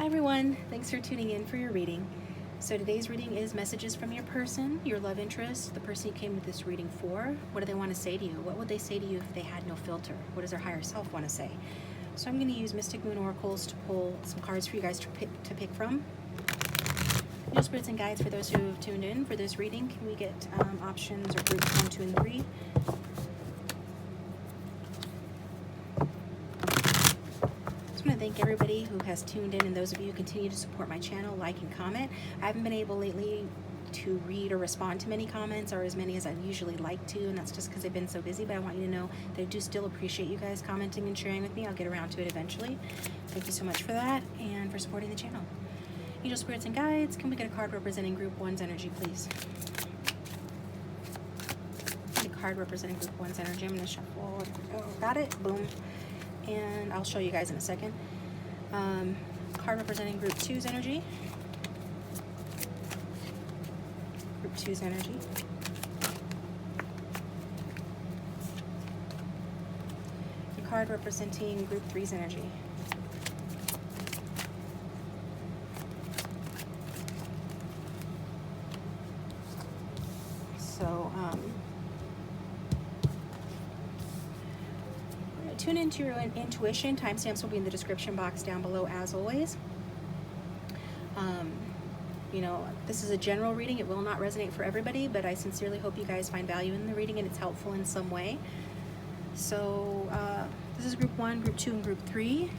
everyone, thanks for tuning in for your reading. So today's reading is messages from your person, your love interest, the person you came to this reading for. What do they want to say to you? What would they say to you if they had no filter? What does their higher self want to say? So I'm going to use Mystic Moon Oracles to pull some cards for you guys to pick from. Angel spirits and guides for those who have tuned in for this reading. Can we get options or groups 1, 2, and 3? I want to thank everybody who has tuned in, and those of you who continue to support my channel, like and comment. I haven't been able lately to read or respond to many comments, or as many as I usually like to, and that's just because I've been so busy, but I want you to know that I do still appreciate you guys commenting and sharing with me. I'll get around to it eventually. Thank you so much for that and for supporting the channel. Angel spirits and guides, can we get a card representing group 1's energy, please? A card representing group 1's energy. I'm going to shuffle. Oh, got it. Boom. And I'll show you guys in a second. Card representing group 2's energy. Group 2's energy. The card representing group 3's energy. So, tune into your intuition. Timestamps will be in the description box down below, as always. You know, this is a general reading. It will not resonate for everybody, but I sincerely hope you guys find value in the reading and it's helpful in some way. So this is group 1, group 2, and group 3.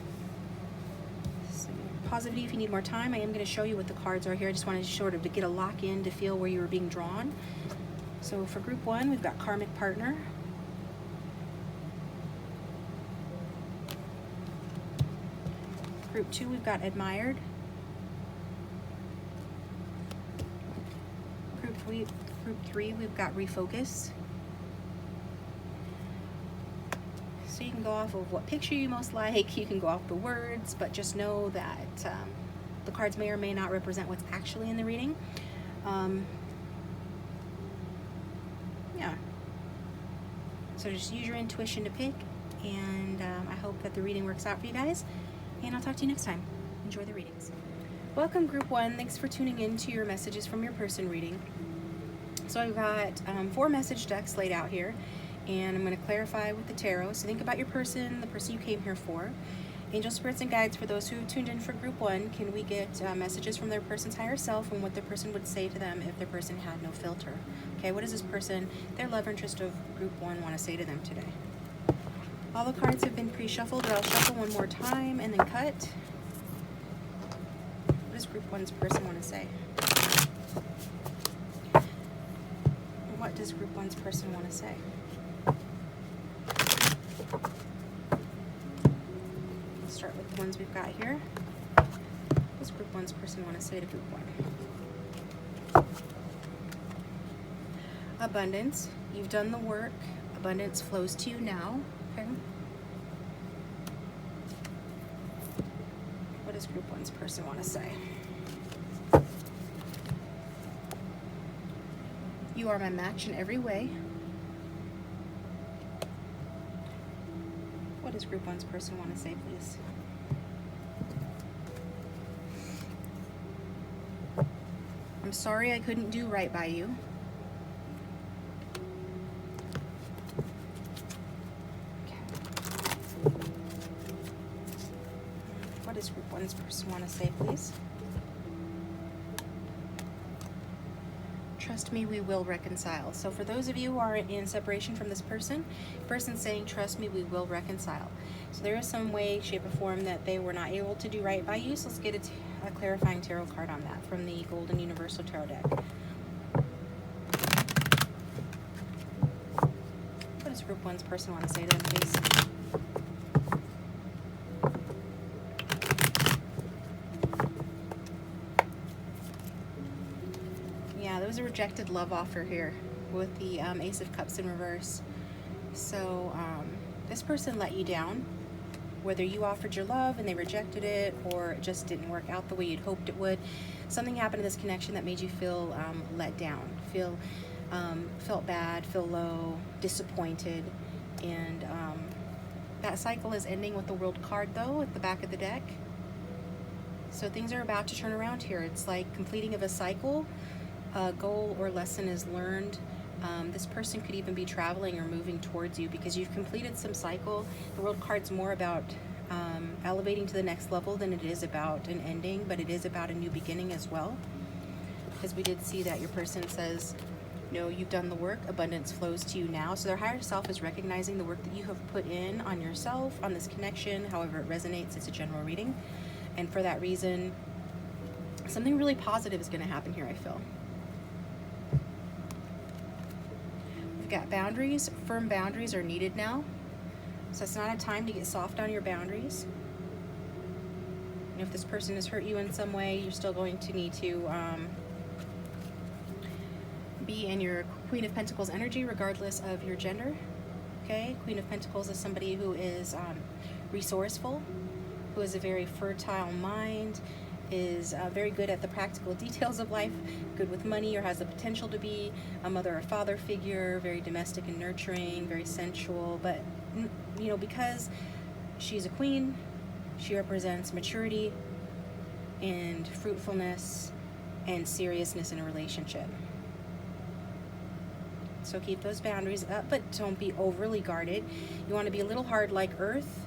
So, positivity if you need more time. I am going to show you what the cards are here. I just wanted to sort of to get a lock in to feel where you were being drawn. So for group 1, we've got karmic partner. Group 2, we've got admired. Group 3, we've got refocus. So you can go off of what picture you most like. You can go off the words, but just know that the cards may or may not represent what's actually in the reading. Yeah. So just use your intuition to pick, and I hope that the reading works out for you guys. And I'll talk to you next time. Enjoy the readings. Welcome, group 1. Thanks for tuning in to your messages from your person reading. So I've got 4 message decks laid out here, and I'm going to clarify with the tarot. So think about your person, the person you came here for. Angel spirits and guides for those who tuned in for group 1. Can we get messages from their person's higher self and what their person would say to them if their person had no filter? Okay, what does this person, their love interest of group 1, want to say to them today? All the cards have been pre-shuffled, but I'll shuffle one more time and then cut. What does group 1's person want to say? What does group 1's person want to say? Let's start with the ones we've got here. What does group 1's person want to say to group 1? Abundance. You've done the work. Abundance flows to you now. Okay. What does group 1's person want to say? You are my match in every way. What does group 1's person want to say, please? I'm sorry I couldn't do right by you. What does group 1's person want to say, please? Trust me, we will reconcile. So for those of you who are in separation from this person, person's saying, trust me, we will reconcile. So there is some way, shape, or form that they were not able to do right by you. So let's get a clarifying tarot card on that from the Golden Universal Tarot deck. What does group 1's person want to say to them, please? There was a rejected love offer here with the Ace of Cups in reverse. So this person let you down, whether you offered your love and they rejected it, or it just didn't work out the way you'd hoped it would. Something happened in this connection that made you feel let down, felt bad, feel low, disappointed, and that cycle is ending with the World card though at the back of the deck. So things are about to turn around here. It's like completing of a cycle. A goal or lesson is learned. This person could even be traveling or moving towards you because you've completed some cycle. The World card's more about elevating to the next level than it is about an ending, but it is about a new beginning as well. Because we did see that your person says, no, you've done the work, abundance flows to you now. So their higher self is recognizing the work that you have put in on yourself, on this connection, however it resonates. It's a general reading. And for that reason, something really positive is going to happen here, I feel. We've got boundaries. Firm boundaries are needed now. So it's not a time to get soft on your boundaries. And if this person has hurt you in some way, you're still going to need to be in your Queen of Pentacles energy regardless of your gender. Okay, Queen of Pentacles is somebody who is resourceful, who has a very fertile mind, is very good at the practical details of life, good with money or has the potential to be a mother or father figure, very domestic and nurturing, very sensual. But you know, because she's a queen, she represents maturity and fruitfulness and seriousness in a relationship. So keep those boundaries up, but don't be overly guarded. You want to be a little hard like Earth,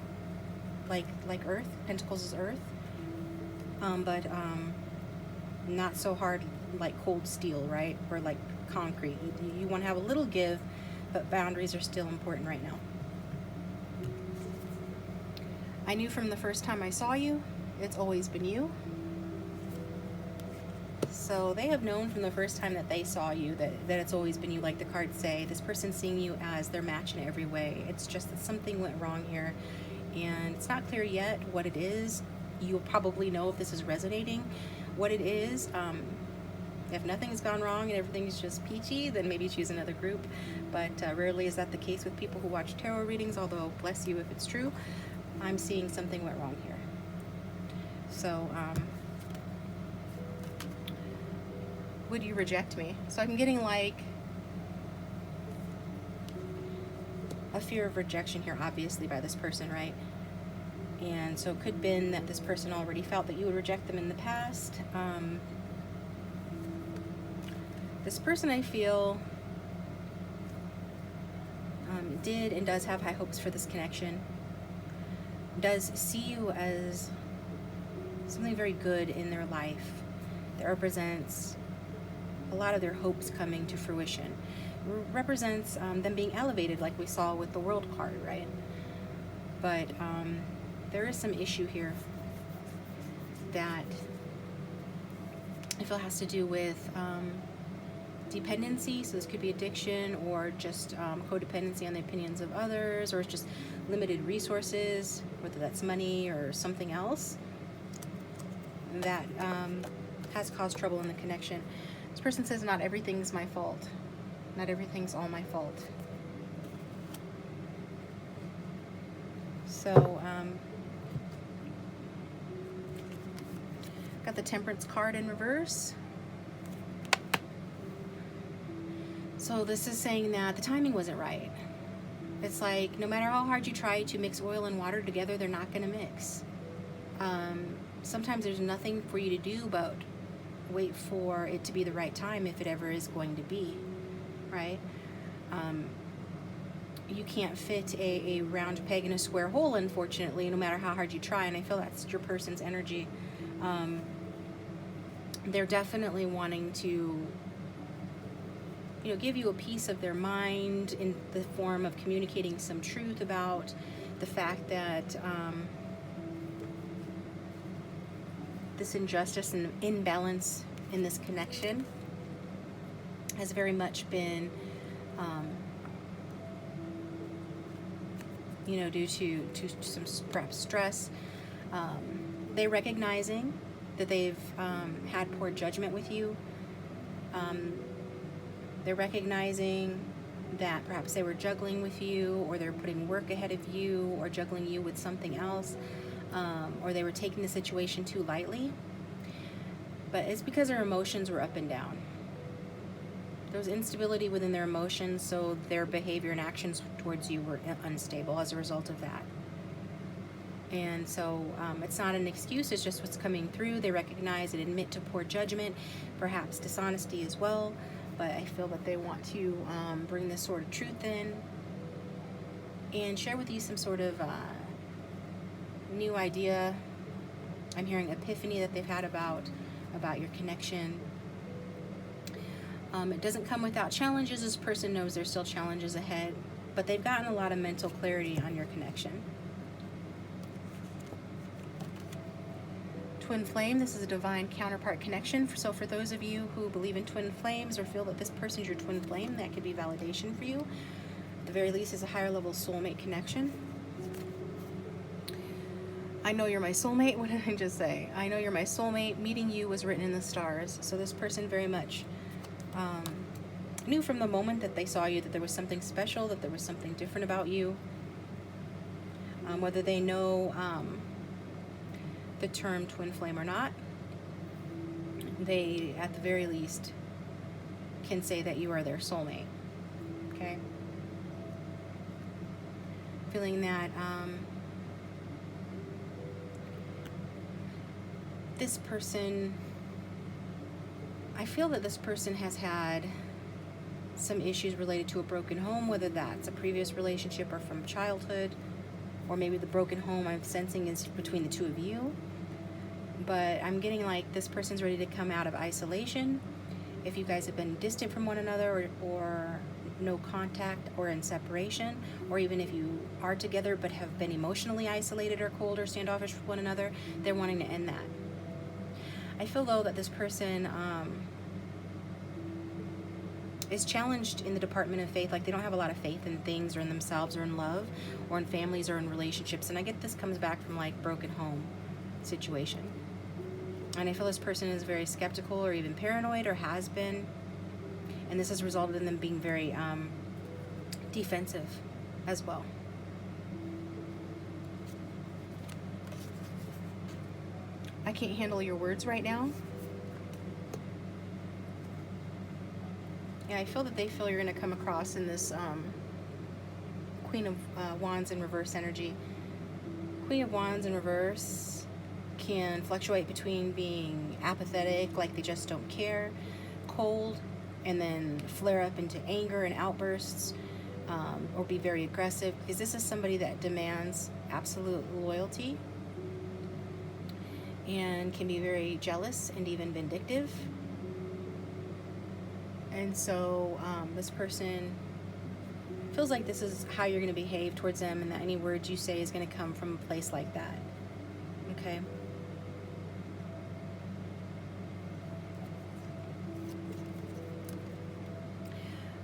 like Earth. Pentacles is Earth, but not so hard like cold steel, right? Or like concrete. You want to have a little give, but boundaries are still important right now. I knew from the first time I saw you, it's always been you. So they have known from the first time that they saw you that it's always been you, like the cards say. This person's seeing you as their match in every way. It's just that something went wrong here, and it's not clear yet what it is. You'll probably know if this is resonating, what it is. If nothing's gone wrong and everything's just peachy, then maybe choose another group. But rarely is that the case with people who watch tarot readings, although bless you if it's true. I'm seeing something went wrong here. So, would you reject me? So I'm getting like a fear of rejection here, obviously, by this person, right? And so it could have been that this person already felt that you would reject them in the past. This person, I feel, did and does have high hopes for this connection. Does see you as something very good in their life that represents a lot of their hopes coming to fruition. Represents them being elevated, like we saw with the World card, right? But there is some issue here that I feel has to do with dependency. So this could be addiction or just codependency on the opinions of others, or it's just limited resources, whether that's money or something else that has caused trouble in the connection. This person says, not everything's my fault. Not everything's all my fault. So, got the Temperance card in reverse. So this is saying that the timing wasn't right. It's like, no matter how hard you try to mix oil and water together, they're not going to mix. Sometimes there's nothing for you to do but wait for it to be the right time, if it ever is going to be, right? You can't fit a round peg in a square hole, unfortunately, no matter how hard you try, and I feel that's your person's energy. They're definitely wanting to, give you a piece of their mind in the form of communicating some truth about the fact that this injustice and imbalance in this connection has very much been, due to some perhaps stress. They recognizing that they've had poor judgment with you. They're recognizing that perhaps they were juggling with you, or they're putting work ahead of you, or juggling you with something else, or they were taking the situation too lightly. But it's because their emotions were up and down. There was instability within their emotions, so their behavior and actions towards you were unstable as a result of that. And so it's not an excuse, it's just what's coming through. They recognize and admit to poor judgment, perhaps dishonesty as well, but I feel that they want to bring this sort of truth in and share with you some sort of new idea. I'm hearing epiphany that they've had about your connection. It doesn't come without challenges. This person knows there's still challenges ahead, but they've gotten a lot of mental clarity on your connection. Twin flame, this is a divine counterpart connection. So for those of you who believe in twin flames or feel that this person's your twin flame, that could be validation for you. At the very least, is a higher level soulmate connection. I know you're my soulmate. What did I just say? I know you're my soulmate. Meeting you was written in the stars. So this person very much knew from the moment that they saw you that there was something special, that there was something different about you. Whether they know the term twin flame or not, they at the very least can say that you are their soulmate. Okay? Feeling that this person, I feel that this person has had some issues related to a broken home, whether that's a previous relationship or from childhood, or maybe the broken home I'm sensing is between the two of you. But I'm getting like this person's ready to come out of isolation. If you guys have been distant from one another, or no contact, or in separation, or even if you are together but have been emotionally isolated or cold or standoffish with one another, they're wanting to end that. I feel though that this person is challenged in the department of faith, like they don't have a lot of faith in things or in themselves or in love or in families or in relationships. And I get this comes back from like broken home situation. And I feel this person is very skeptical or even paranoid or has been. And this has resulted in them being very defensive as well. I can't handle your words right now. And I feel that they feel you're going to come across in this Queen of Wands in reverse energy. Queen of Wands in reverse can fluctuate between being apathetic, like they just don't care, cold, and then flare up into anger and outbursts, or be very aggressive, because this is somebody that demands absolute loyalty and can be very jealous and even vindictive. And so this person feels like this is how you're going to behave towards them, and that any words you say is going to come from a place like that. Okay?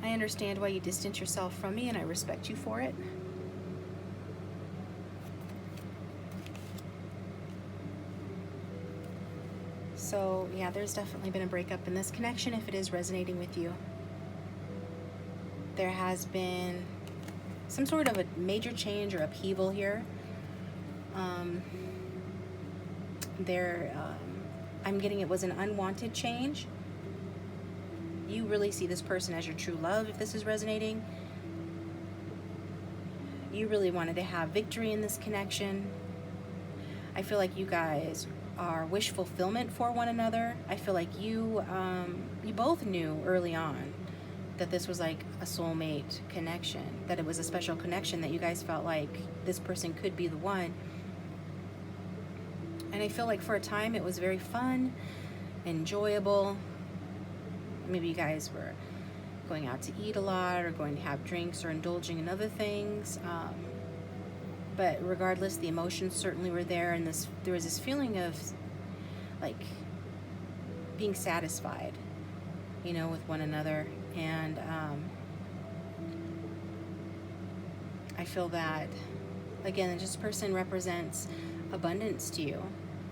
I understand why you distance yourself from me, and I respect you for it. So, yeah, there's definitely been a breakup in this connection if it is resonating with you. There has been some sort of a major change or upheaval here. I'm getting it was an unwanted change. You really see this person as your true love if this is resonating. You really wanted to have victory in this connection. I feel like you guys are wish fulfillment for one another. I feel like you both knew early on that this was like a soulmate connection, that it was a special connection, that you guys felt like this person could be the one. And I feel like for a time it was very fun, enjoyable. Maybe you guys were going out to eat a lot, or going to have drinks, or indulging in other things. But regardless, the emotions certainly were there, and there was this feeling of like being satisfied, with one another. And I feel that, again, this person represents abundance to you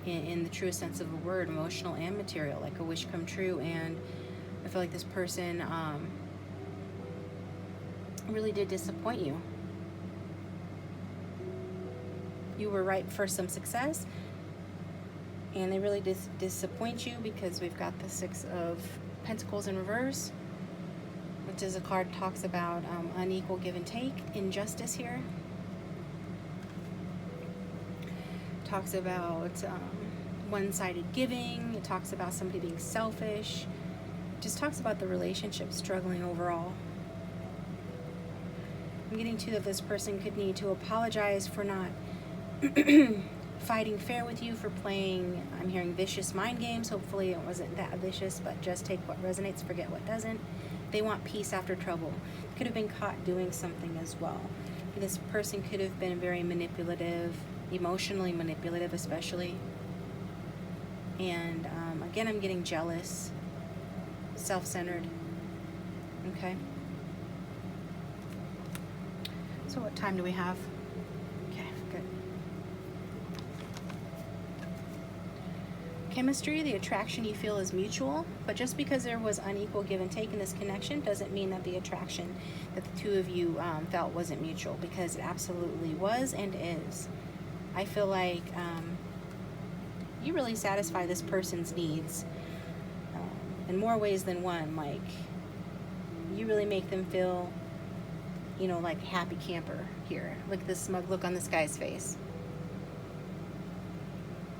in the truest sense of the word, emotional and material, like a wish come true. And I feel like this person really did disappoint you. You were ripe for some success, and they really disappoint you, because we've got the Six of Pentacles in reverse, which is a card that talks about unequal give and take, injustice here. talks about one-sided giving. It talks about somebody being selfish. It just talks about the relationship struggling overall. I'm getting to that this person could need to apologize for not fighting fair with you, for playing, I'm hearing vicious mind games. Hopefully it wasn't that vicious, but just take what resonates, forget what doesn't. They want peace after trouble. Could have been caught doing something as well. This person could have been very manipulative, emotionally manipulative especially. And again, I'm getting jealous, self-centered. Okay. So what time do we have? Okay, good. Chemistry, the attraction you feel is mutual, but just because there was unequal give and take in this connection doesn't mean that the attraction that the two of you felt wasn't mutual, because it absolutely was and is. I feel like you really satisfy this person's needs in more ways than one. Like, you really make them feel, you know, like happy camper here. Look at this smug look on this guy's face.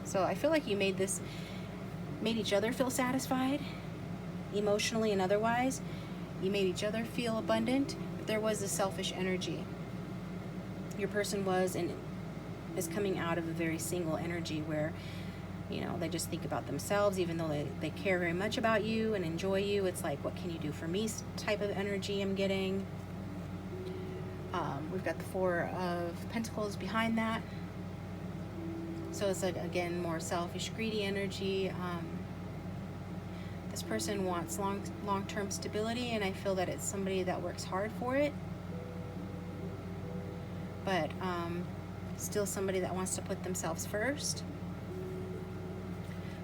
So I feel like you made each other feel satisfied, emotionally and otherwise. You made each other feel abundant, but there was a selfish energy. Your person was and is coming out of a very single energy where, you know, they just think about themselves, even though they care very much about you and enjoy you. It's like, what can you do for me type of energy I'm getting. We've got the Four of Pentacles behind that. So it's like, again, more selfish, greedy energy. This person wants long-term stability, and I feel that it's somebody that works hard for it. But still somebody that wants to put themselves first,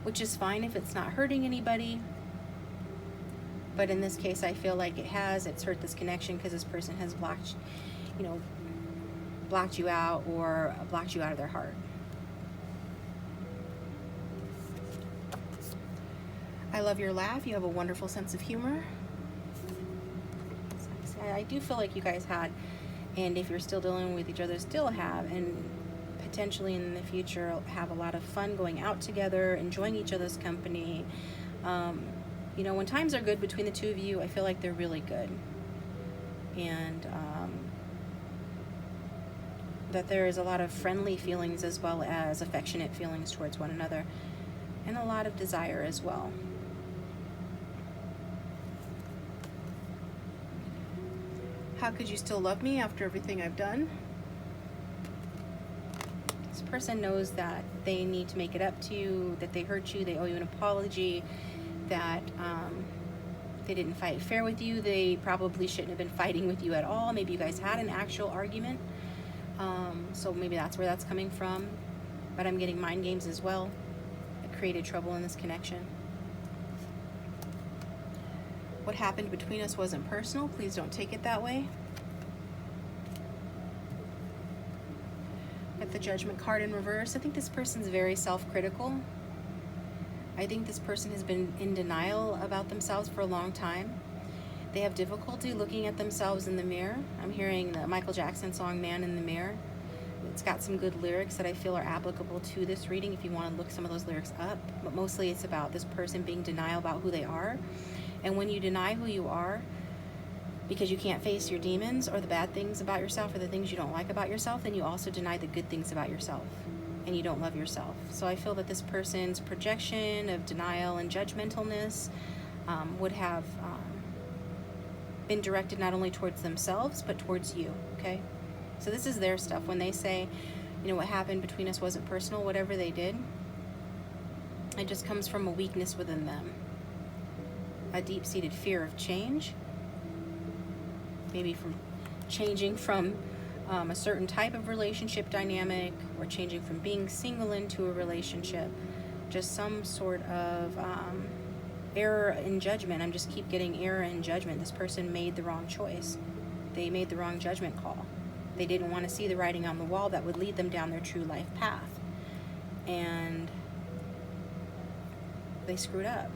which is fine if it's not hurting anybody. But in this case, I feel like it's hurt this connection, because this person has blocked you out, or blocked you out of their heart. I love your laugh. You have a wonderful sense of humor. I do feel like you guys had, and if you're still dealing with each other, still have, and potentially in the future have a lot of fun going out together, enjoying each other's company. You know, when times are good between the two of you, I feel like they're really good. And that there is a lot of friendly feelings as well as affectionate feelings towards one another, and a lot of desire as well. How could you still love me after everything I've done? This person knows that they need to make it up to you, that they hurt you, they owe you an apology, that they didn't fight fair with you. They probably shouldn't have been fighting with you at all. Maybe you guys had an actual argument. So maybe that's where that's coming from. But I'm getting mind games as well. It created trouble in this connection. What happened between us wasn't personal. Please don't take it that way. Got the Judgment card in reverse. I think this person's very self-critical. I think this person has been in denial about themselves for a long time. They have difficulty looking at themselves in the mirror. I'm hearing the Michael Jackson song, Man in the Mirror. It's got some good lyrics that I feel are applicable to this reading if you want to look some of those lyrics up. But mostly it's about this person being denial about who they are. And when you deny who you are because you can't face your demons or the bad things about yourself or the things you don't like about yourself, then you also deny the good things about yourself, and you don't love yourself. So I feel that this person's projection of denial and judgmentalness would have been directed not only towards themselves but towards you. Okay, so this is their stuff. When they say, you know, what happened between us wasn't personal, whatever they did, it just comes from a weakness within them, a deep-seated fear of change, maybe from changing from a certain type of relationship dynamic, or changing from being single into a relationship, just some sort of error in judgment. I'm just keep getting error in judgment. This person made the wrong choice. They made the wrong judgment call. They didn't want to see the writing on the wall that would lead them down their true life path, and they screwed up.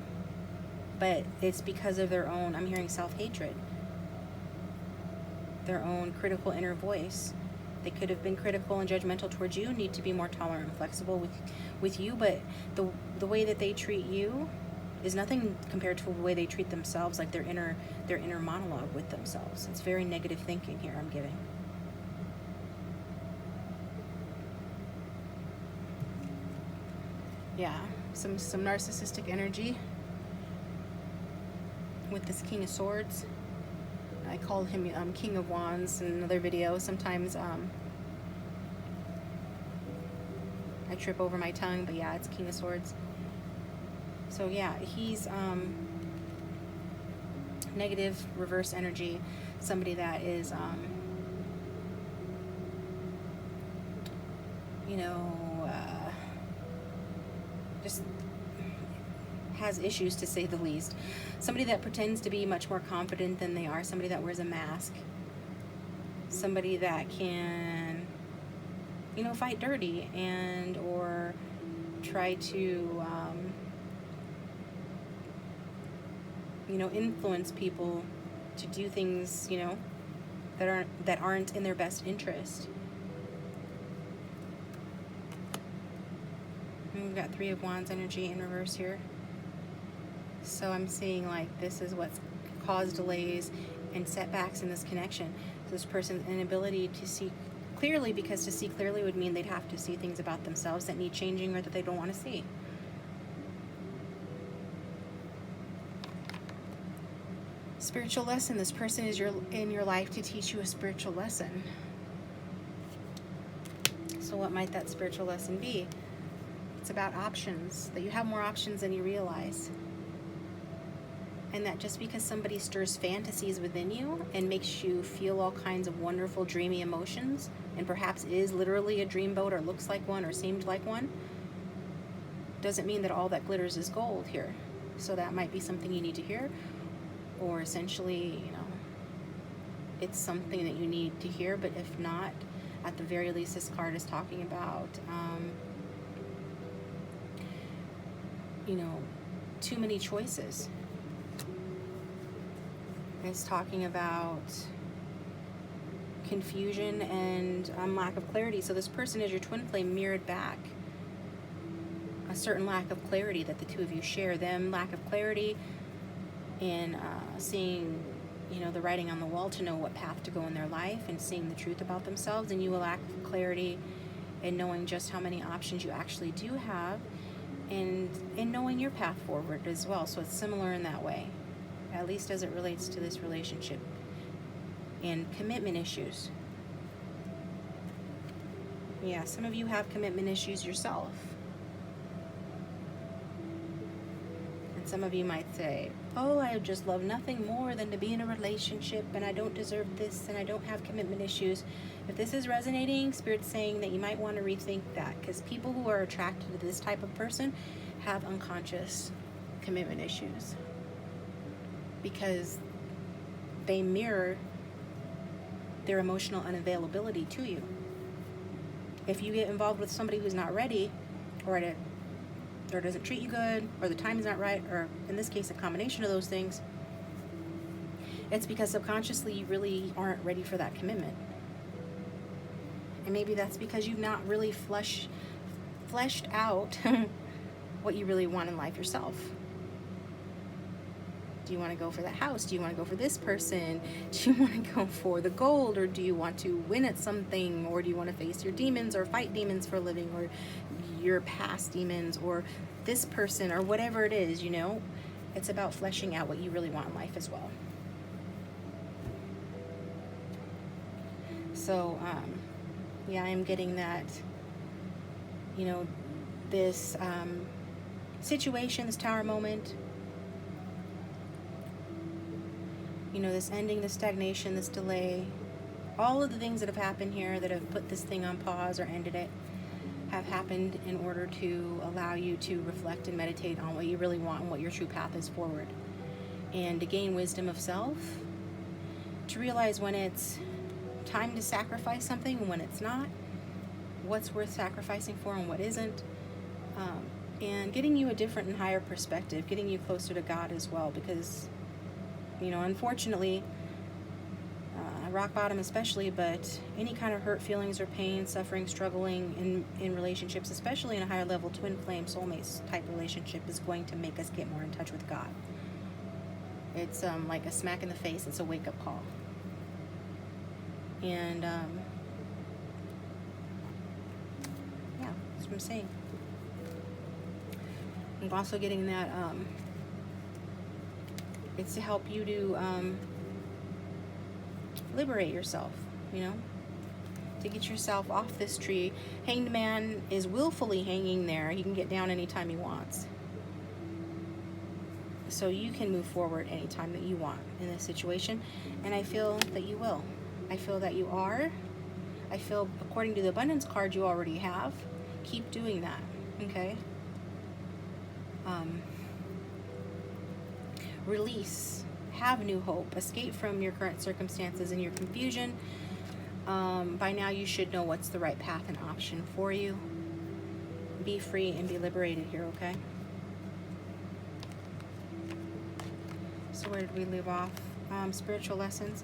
But it's because of their own, I'm hearing self-hatred, their own critical inner voice. They could have been critical and judgmental towards you, need to be more tolerant and flexible with you, but the way that they treat you is nothing compared to the way they treat themselves, like their inner monologue with themselves. It's very negative thinking here I'm giving. Yeah, some narcissistic energy with this King of Swords. I called him King of Wands in another video. Sometimes I trip over my tongue, but yeah, it's King of Swords. So yeah, he's negative reverse energy, somebody that is just has issues, to say the least. Somebody that pretends to be much more confident than they are, somebody that wears a mask, somebody that can, fight dirty and or try to, influence people to do things, that aren't in their best interest. And we've got Three of Wands energy in reverse here. So I'm seeing like this is what's caused delays and setbacks in this connection. So this person's inability to see clearly, because to see clearly would mean they'd have to see things about themselves that need changing or that they don't want to see. Spiritual lesson. This person is in your life to teach you a spiritual lesson. So what might that spiritual lesson be? It's about options, that you have more options than you realize. And that just because somebody stirs fantasies within you and makes you feel all kinds of wonderful, dreamy emotions, and perhaps is literally a dreamboat or looks like one or seemed like one, doesn't mean that all that glitters is gold here. So that might be something you need to hear, or essentially, it's something that you need to hear, but if not, at the very least, this card is talking about, too many choices. It's talking about confusion and lack of clarity. So this person is your twin flame mirrored back a certain lack of clarity that the two of you share. Them lack of clarity in seeing, the writing on the wall to know what path to go in their life and seeing the truth about themselves, and you a lack of clarity in knowing just how many options you actually do have, and in knowing your path forward as well. So it's similar in that way, at least as it relates to this relationship and commitment issues. Yeah, some of you have commitment issues yourself. And some of you might say, oh, I just love nothing more than to be in a relationship, and I don't deserve this, and I don't have commitment issues. If this is resonating, Spirit's saying that you might want to rethink that, because people who are attracted to this type of person have unconscious commitment issues, because they mirror their emotional unavailability to you. If you get involved with somebody who's not ready, or doesn't treat you good, or the time is not right, or in this case a combination of those things, it's because subconsciously you really aren't ready for that commitment. And maybe that's because you've not really fleshed out what you really want in life yourself. Do you want to go for the house? Do you want to go for this person? Do you want to go for the gold? Or do you want to win at something? Or do you want to face your demons or fight demons for a living, or your past demons, or this person, or whatever it is, It's about fleshing out what you really want in life as well. So, yeah, I'm getting that, this situation, this tower moment, this ending, this stagnation, this delay, all of the things that have happened here that have put this thing on pause or ended it have happened in order to allow you to reflect and meditate on what you really want and what your true path is forward, and to gain wisdom of self, to realize when it's time to sacrifice something and when it's not, what's worth sacrificing for and what isn't, and getting you a different and higher perspective, getting you closer to God as well, because unfortunately, rock bottom especially, but any kind of hurt feelings or pain, suffering, struggling in relationships, especially in a higher level twin flame soulmates type relationship, is going to make us get more in touch with God. It's like a smack in the face. It's a wake-up call. And yeah, that's what I'm saying. I'm also getting that it's to help you to liberate yourself, you know, to get yourself off this tree. Hanged man is willfully hanging there. He can get down anytime he wants. So you can move forward anytime that you want in this situation. And I feel that you will. I feel that you are. I feel, according to the abundance card, you already have. Keep doing that, okay? Release. Have new hope. Escape from your current circumstances and your confusion. By now you should know what's the right path and option for you. Be free and be liberated here, okay? So where did we leave off? Spiritual lessons.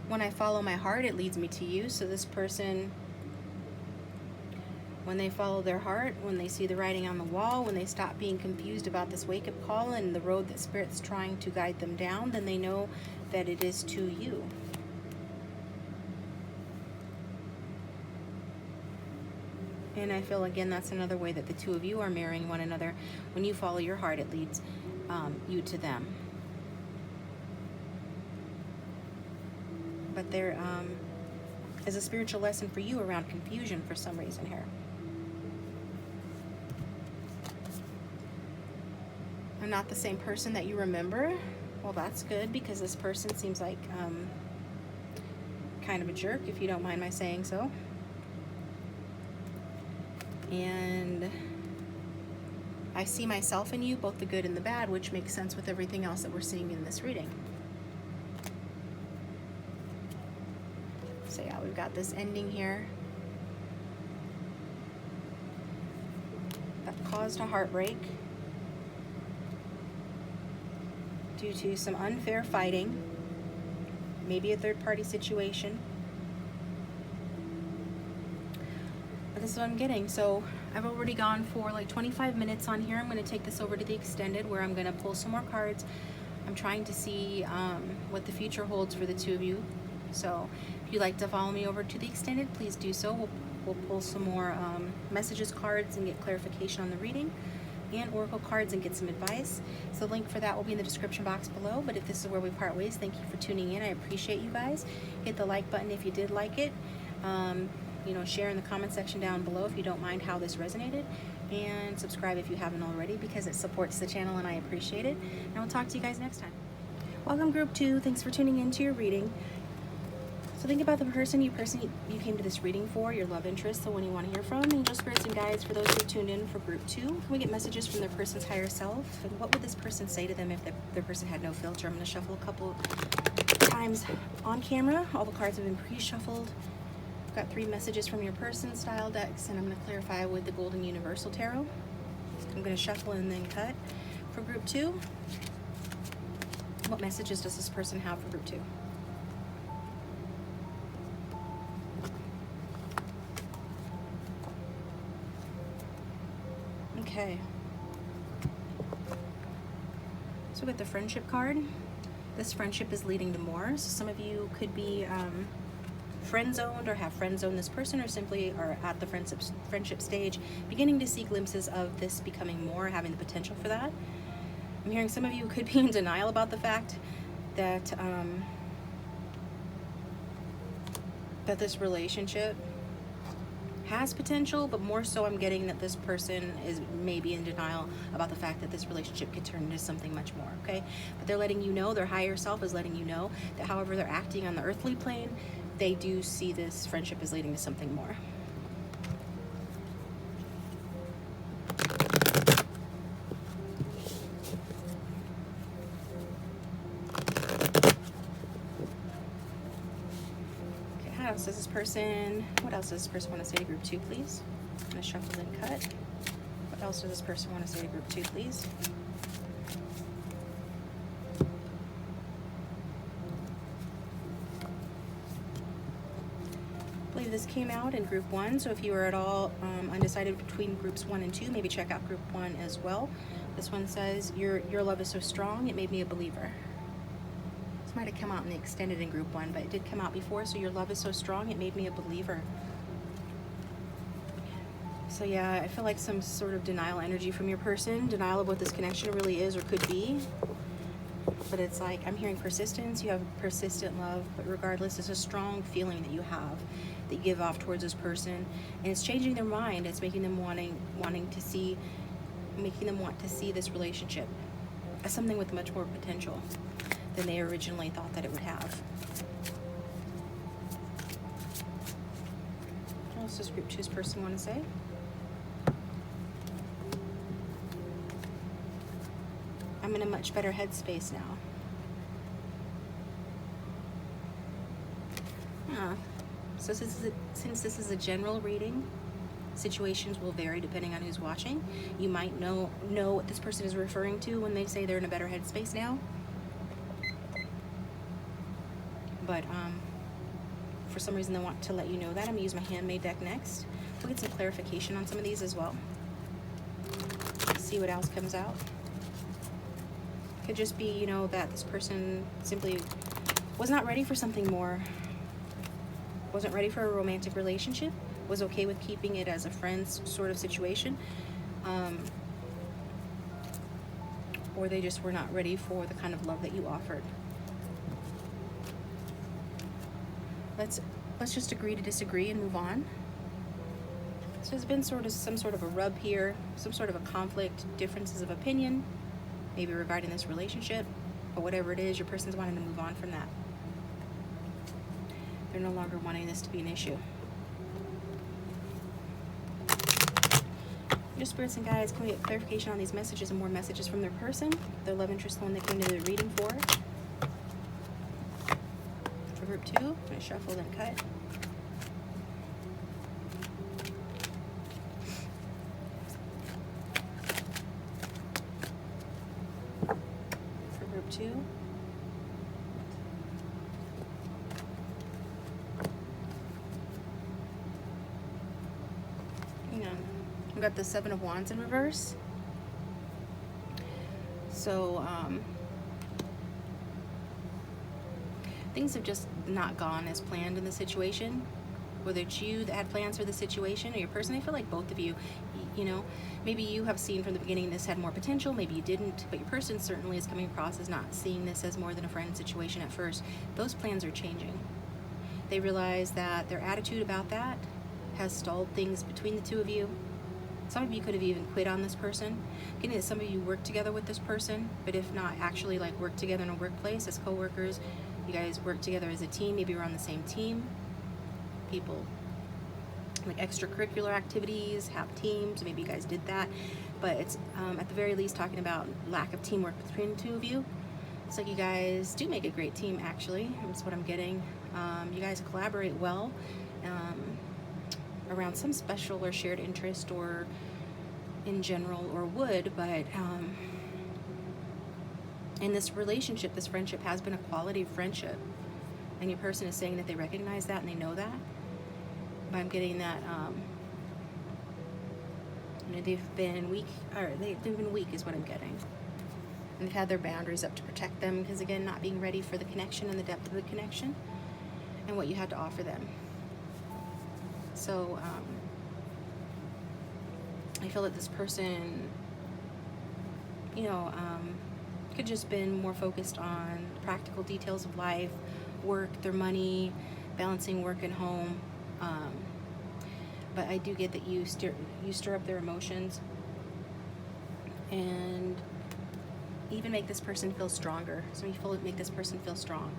When I follow my heart, it leads me to you. So this person, when they follow their heart, when they see the writing on the wall, when they stop being confused about this wake-up call and the road that Spirit's trying to guide them down, then they know that it is to you. And I feel, again, that's another way that the two of you are marrying one another. When you follow your heart, it leads you to them. But there is a spiritual lesson for you around confusion for some reason here. I'm not the same person that you remember. Well, that's good, because this person seems like kind of a jerk, if you don't mind my saying so. And I see myself in you, both the good and the bad, which makes sense with everything else that we're seeing in this reading. So yeah, we've got this ending here that caused a heartbreak due to some unfair fighting, maybe a third-party situation. But this is what I'm getting. So I've already gone for like 25 minutes on here. I'm going to take this over to the extended, where I'm going to pull some more cards. I'm trying to see what the future holds for the two of you. So if you'd like to follow me over to the extended, please do so. We'll pull some more messages cards and get clarification on the reading, and oracle cards and get some advice. So the link for that will be in the description box below. But if this is where we part ways, thank you for tuning in. I appreciate you guys. Hit the like button if you did like it. You know, share in the comment section down below if you don't mind how this resonated, and subscribe if you haven't already, because it supports the channel and I appreciate it. And I'll talk to you guys next time. Welcome, group 2. Thanks for tuning in to your reading. So think about the person you came to this reading for, your love interest, the one you want to hear from. Angel spirits and guides for those who tuned in for group 2. Can we get messages from their person's higher self? And what would this person say to them if the person had no filter? I'm going to shuffle a couple times on camera. All the cards have been pre-shuffled. I've got 3 messages from your person style decks, and I'm going to clarify with the Golden Universal Tarot. I'm going to shuffle and then cut. For group 2, what messages does this person have for group 2? Okay. So we got the friendship card. This friendship is leading to more. So some of you could be friend-zoned or have friend-zoned this person, or simply are at the friendship stage, beginning to see glimpses of this becoming more, having the potential for that. I'm hearing some of you could be in denial about the fact that that this relationship has potential, but more so I'm getting that this person is maybe in denial about the fact that this relationship could turn into something much more, okay? But they're letting you know, their higher self is letting you know that however they're acting on the earthly plane, they do see this friendship as leading to something more. Okay, what else does this person want to say to group 2, please? I'm going to shuffle and cut. What else does this person want to say to group 2, please? this came out in group 1, so if you are at all undecided between groups 1 and 2, maybe check out group 1 as well. This one says, your love is so strong, it made me a believer. This might have come out in the extended in group 1, but it did come out before. So your love is so strong, it made me a believer. So yeah, I feel like some sort of denial energy from your person, denial of what this connection really is or could be. But it's like, I'm hearing persistence, you have persistent love, but regardless, it's a strong feeling that you have, that you give off towards this person, and it's changing their mind. It's making them wanting to see, making them want to see this relationship as something with much more potential than they originally thought that it would have. What else does group 2's person want to say? I'm in a much better headspace now. So since this is a general reading, situations will vary depending on who's watching. You might know what this person is referring to when they say they're in a better headspace now. But for some reason they want to let you know that. I'm gonna use my handmade deck next. We'll get some clarification on some of these as well. See what else comes out. Could just be, you know, that this person simply was not ready for something more. Wasn't ready for a romantic relationship. Was okay with keeping it as a friend's sort of situation. Or they just were not ready for the kind of love that you offered. Let's just agree to disagree and move on. So there's been some sort of a rub here, some sort of a conflict, differences of opinion, maybe regarding this relationship, but whatever it is, your person's wanting to move on from that. They're no longer wanting this to be an issue. Your spirits and guides, can we get clarification on these messages and more messages from their person, their love interest, the one they came to the reading for? For group 2, I'm going to shuffle and cut. For group 2. We've got the 7 of Wands in reverse. So things have just not gone as planned in the situation. Whether it's you that had plans for the situation or your person, I feel like both of you, you know, maybe you have seen from the beginning this had more potential, maybe you didn't, but your person certainly is coming across as not seeing this as more than a friend situation at first. Those plans are changing. They realize that their attitude about that has stalled things between the two of you. Some of you could have even quit on this person. Getting that some of you work together with this person, but if not actually like work together in a workplace as co-workers, you guys work together as a team, maybe you're on the same team. People like extracurricular activities, have teams, maybe you guys did that, but it's at the very least talking about lack of teamwork between the two of you. It's like you guys do make a great team, actually. That's what I'm getting. You guys collaborate well. Around some special or shared interest or in general or would, but in this relationship, this friendship has been a quality friendship, and your person is saying that they recognize that and they know that. But I'm getting that you know, they've been weak, or they've been weak is what I'm getting, and they've had their boundaries up to protect them because, again, not being ready for the connection and the depth of the connection and what you had to offer them. So I feel that this person, you know, could just been more focused on the practical details of life, work, their money, balancing work and home. But I do get that you stir up their emotions and even make this person feel stronger. So you make this person feel strong.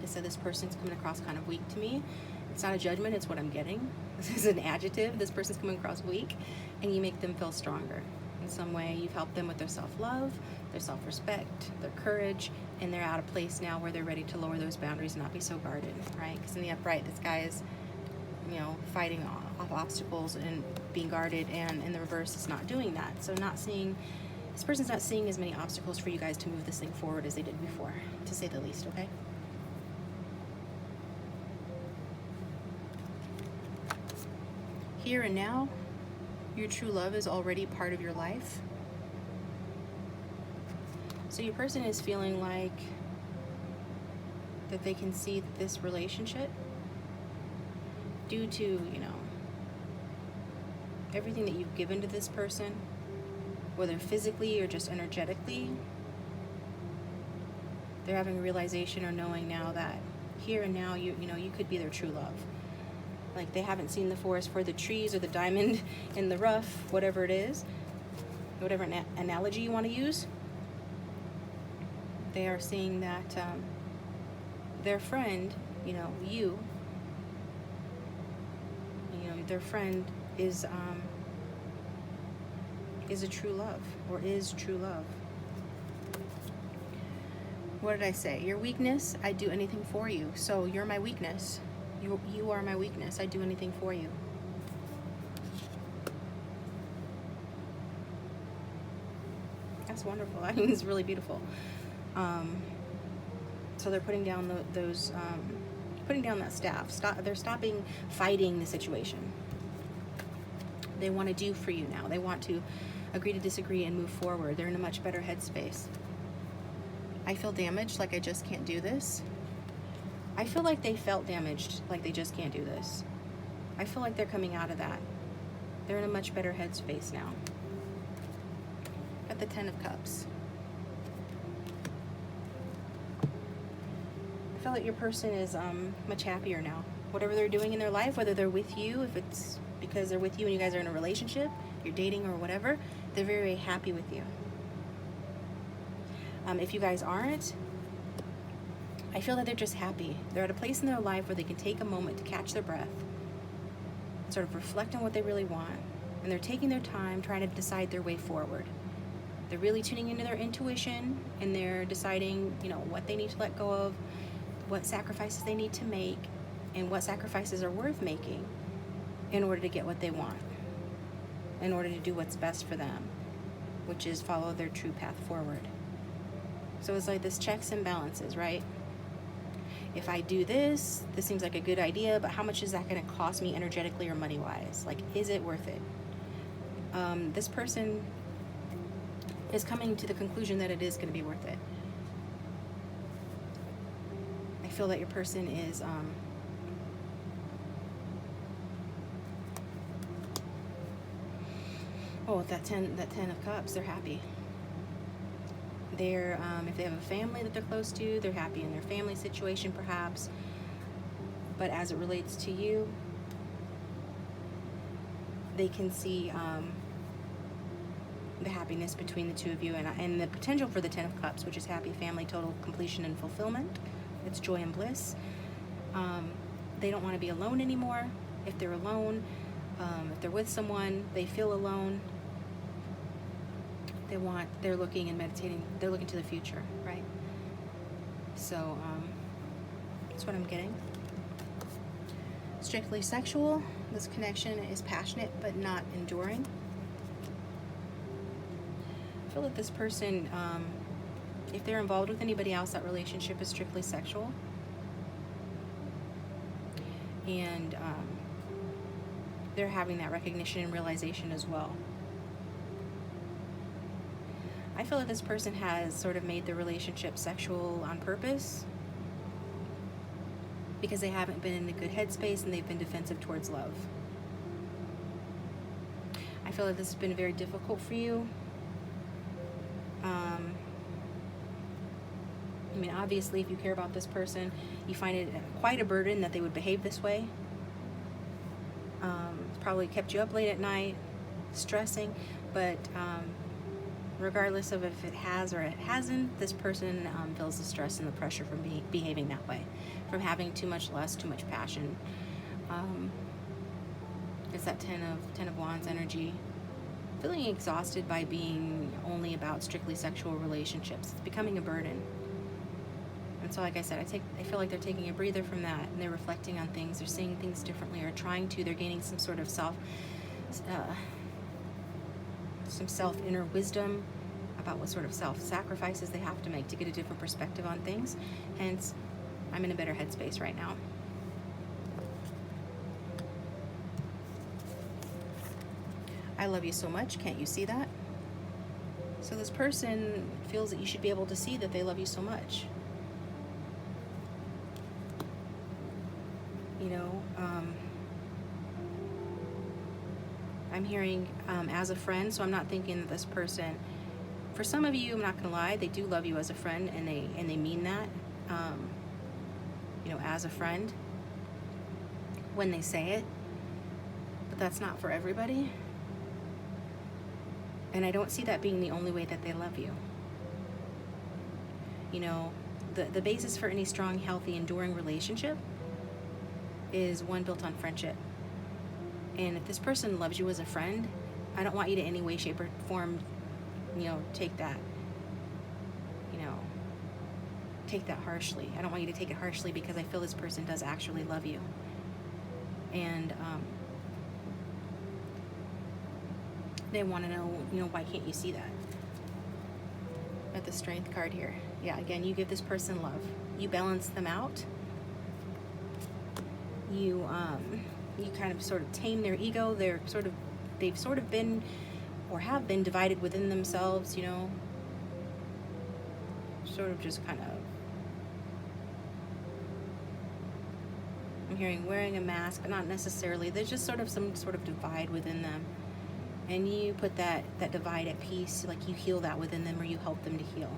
Just so this person's coming across kind of weak to me. It's not a judgment, it's what I'm getting. This is an adjective. This person's coming across weak, and you make them feel stronger. In some way, you've helped them with their self-love, their self-respect, their courage, and they're at a place now where they're ready to lower those boundaries and not be so guarded, right? Because in the upright, this guy is, you know, fighting off obstacles and being guarded, and in the reverse, it's not doing that. So this person's not seeing as many obstacles for you guys to move this thing forward as they did before, to say the least, okay? here and now, your true love is already part of your life. So your person is feeling like that they can see this relationship, due to, you know, everything that you've given to this person, whether physically or just energetically. They're having a realization or knowing now that here and now, you know, you could be their true love. Like, they haven't seen the forest for the trees or the diamond in the rough, whatever it is, whatever analogy you want to use. They are seeing that their friend, you know, their friend is a true love, or is true love. What did I say? Your weakness, I do anything for you. So you're my weakness. You are my weakness. I do anything for you. That's wonderful. I mean, it's really beautiful. So they're putting down putting down that staff. They're stopping fighting the situation. They want to do for you now. They want to agree to disagree and move forward. They're in a much better headspace. I feel damaged, like I just can't do this. I feel like they felt damaged, like they just can't do this. I feel like they're coming out of that. They're in a much better headspace now. At the 10 of Cups. I feel like your person is much happier now. Whatever they're doing in their life, whether they're with you, if it's because they're with you and you guys are in a relationship, you're dating or whatever, they're very, very happy with you. If you guys aren't, I feel that they're just happy. They're at a place in their life where they can take a moment to catch their breath, sort of reflect on what they really want, and they're taking their time trying to decide their way forward. They're really tuning into their intuition, and they're deciding, you know, what they need to let go of, what sacrifices they need to make, and what sacrifices are worth making in order to get what they want, in order to do what's best for them, which is follow their true path forward. So it's like this checks and balances, right? If I do this seems like a good idea, but how much is that going to cost me energetically or money-wise? Like, is it worth it? This person is coming to the conclusion that it is going to be worth it. I feel that your person is that 10 of Cups, they're happy. They're if they have a family that they're close to, they're happy in their family situation perhaps. But as it relates to you, they can see the happiness between the two of you, and the potential for the 10 of Cups, which is happy family, total completion and fulfillment. It's joy and bliss. They don't want to be alone anymore. If they're alone, if they're with someone, they feel alone. They're looking and meditating, they're looking to the future, right? So that's what I'm getting. Strictly sexual, this connection is passionate but not enduring. I feel that this person, if they're involved with anybody else, that relationship is strictly sexual. And they're having that recognition and realization as well. I feel that this person has sort of made the relationship sexual on purpose because they haven't been in a good headspace and they've been defensive towards love. I feel that this has been very difficult for you. I mean, obviously, if you care about this person, you find it quite a burden that they would behave this way. It's probably kept you up late at night, stressing, but regardless of if it has or it hasn't, this person feels the stress and the pressure from behaving that way, from having too much lust, too much passion. It's that 10 of Wands energy, feeling exhausted by being only about strictly sexual relationships. It's becoming a burden. And so, like I said, I feel like they're taking a breather from that, and they're reflecting on things. They're seeing things differently, or they're gaining some sort of inner wisdom about what sort of self-sacrifices they have to make to get a different perspective on things. Hence, I'm in a better headspace right now. I love you so much. Can't you see that? So this person feels that you should be able to see that they love you so much. You know, I'm hearing as a friend, so I'm not thinking that this person, for some of you, I'm not gonna lie, they do love you as a friend, and they mean that, you know, as a friend when they say it, but that's not for everybody. And I don't see that being the only way that they love you. You know, the basis for any strong, healthy, enduring relationship is one built on friendship. And if this person loves you as a friend, I don't want you to any way, shape, or form, you know, take that harshly. I don't want you to take it harshly, because I feel this person does actually love you. And they want to know, you know, why can't you see that? At the Strength card here. Yeah, again, you give this person love. You balance them out. You kind of sort of tame their ego. They've sort of been, or have been, divided within themselves, you know. Sort of just kind of, I'm hearing wearing a mask, but not necessarily. There's just sort of some sort of divide within them. And you put that divide at peace, like you heal that within them, or you help them to heal.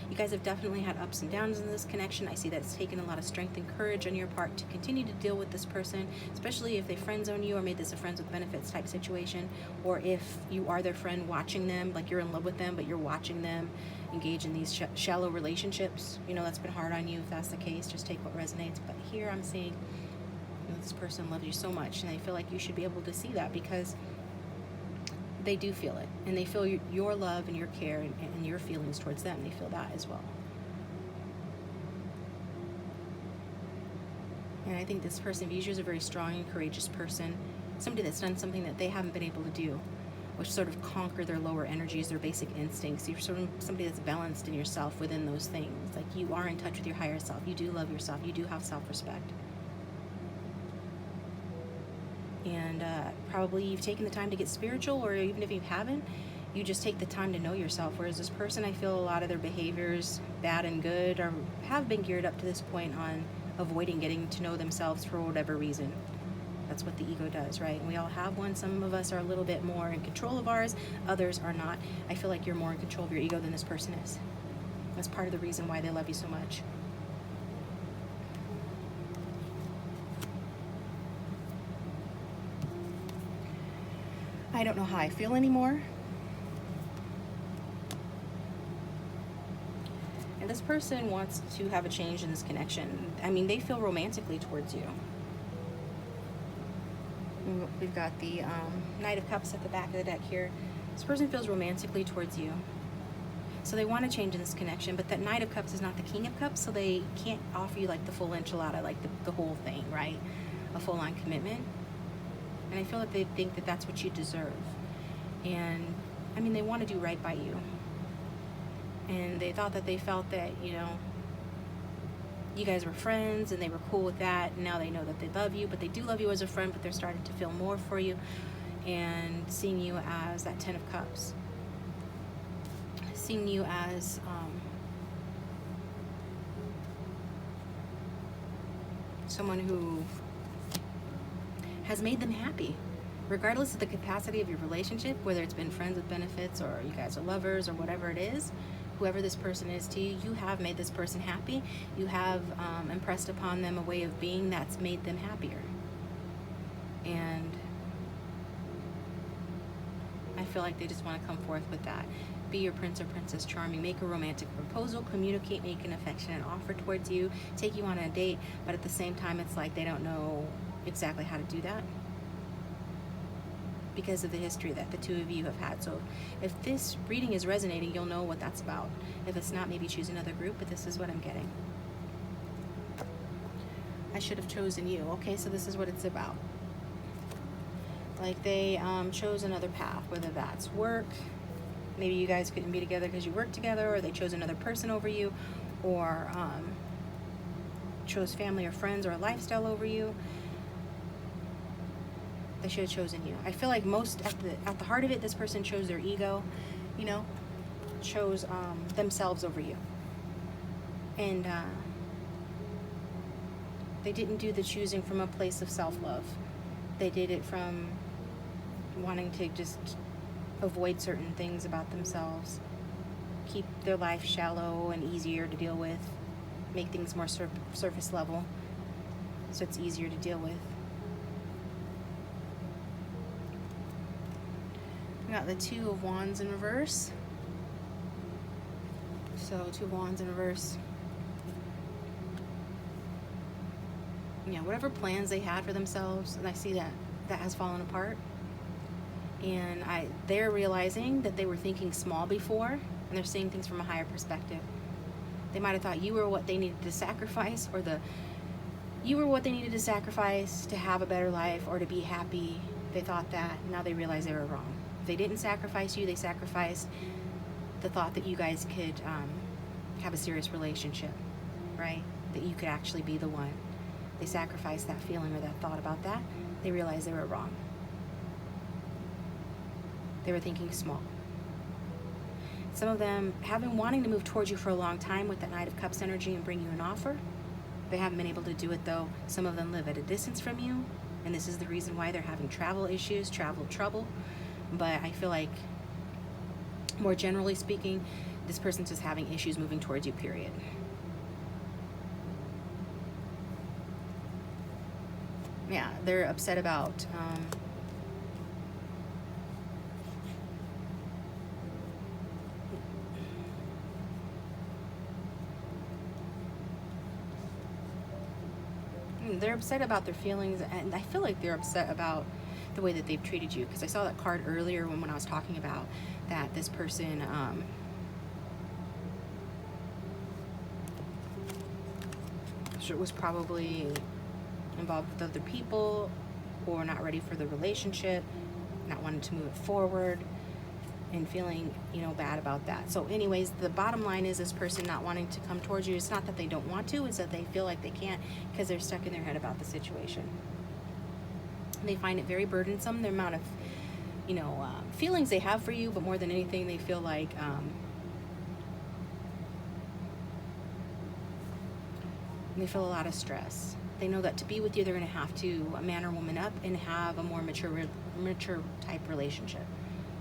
You guys have definitely had ups and downs in this connection. I see that it's taken a lot of strength and courage on your part to continue to deal with this person, especially if they friend zone you or made this a friends with benefits type situation, or if you are their friend watching them, like you're in love with them, but you're watching them engage in these shallow relationships. You know, that's been hard on you. If that's the case, just take what resonates. But here I'm seeing, you know, this person loves you so much, and I feel like you should be able to see that, because they do feel it, and they feel your love and your care and your feelings towards them. They feel that as well. And I think this person views you as a very strong and courageous person, somebody that's done something that they haven't been able to do, which sort of conquer their lower energies, their basic instincts. You're sort of somebody that's balanced in yourself within those things. Like, you are in touch with your higher self. You do love yourself. You do have self-respect. And probably you've taken the time to get spiritual, or even if you haven't, you just take the time to know yourself. Whereas this person, I feel a lot of their behaviors, bad and good, have been geared up to this point on avoiding getting to know themselves for whatever reason. That's what the ego does, right? And we all have one. Some of us are a little bit more in control of ours, others are not. I feel like you're more in control of your ego than this person is. That's part of the reason why they love you so much. I don't know how I feel anymore. And this person wants to have a change in this connection. I mean, they feel romantically towards you. We've got the Knight of Cups at the back of the deck here. This person feels romantically towards you. So they want to change in this connection, but that Knight of Cups is not the King of Cups, so they can't offer you like the full enchilada, like the whole thing, right? A full-on commitment. And I feel like they think that that's what you deserve. And, I mean, they want to do right by you. And they thought that they felt that, you know, you guys were friends and they were cool with that. And now they know that they love you, but they do love you as a friend, but they're starting to feel more for you and seeing you as that Ten of Cups. Seeing you as someone who has made them happy, regardless of the capacity of your relationship, whether it's been friends with benefits or you guys are lovers or whatever it is. Whoever this person is to you, you have made this person happy. You have impressed upon them a way of being that's made them happier. And I feel like they just want to come forth with that. Be your prince or princess charming. Make a romantic proposal. Communicate, make an affectionate offer towards you. Take you on a date. But at the same time, it's like they don't know exactly how to do that because of the history that the two of you have had. So if this reading is resonating, you'll know what that's about. If it's not, maybe choose another group, but this is what I'm getting. I should have chosen you. Okay, so this is what it's about. Like they chose another path, whether that's work, maybe you guys couldn't be together because you work together, or they chose another person over you, or chose family or friends or a lifestyle over you. They should have chosen you. I feel like most at the heart of it, this person chose their ego, you know, chose themselves over you. And they didn't do the choosing from a place of self-love. They did it from wanting to just avoid certain things about themselves, keep their life shallow and easier to deal with, make things more surface level so it's easier to deal with. We got the Two of Wands in reverse. So Two of Wands in reverse. Yeah, whatever plans they had for themselves, and I see that has fallen apart. And they're realizing that they were thinking small before, and they're seeing things from a higher perspective. They might have thought you were what they needed to sacrifice, or you were what they needed to sacrifice to have a better life or to be happy. They thought that. Now they realize they were wrong. They didn't sacrifice you. They sacrificed the thought that you guys could have a serious relationship, right? That you could actually be the one. They sacrificed that feeling or that thought about that. They realized they were wrong. They were thinking small. Some of them have been wanting to move towards you for a long time with that Knight of Cups energy and bring you an offer. They haven't been able to do it though. Some of them live at a distance from you, and this is the reason why they're having travel issues, travel trouble. But I feel like, more generally speaking, this person's just having issues moving towards you, period. Yeah, they're upset about they're upset about their feelings, and I feel like they're upset about the way that they've treated you, because I saw that card earlier when I was talking about that this person was probably involved with other people, or not ready for the relationship, not wanting to move it forward, and feeling, you know, bad about that. So anyways, the bottom line is this person not wanting to come towards you. It's not that they don't want to, it's that they feel like they can't because they're stuck in their head about the situation. They find it very burdensome, the amount of, you know, feelings they have for you, but more than anything, they feel like they feel a lot of stress. They know that to be with you, they're going to have to man or woman up and have a more mature type relationship.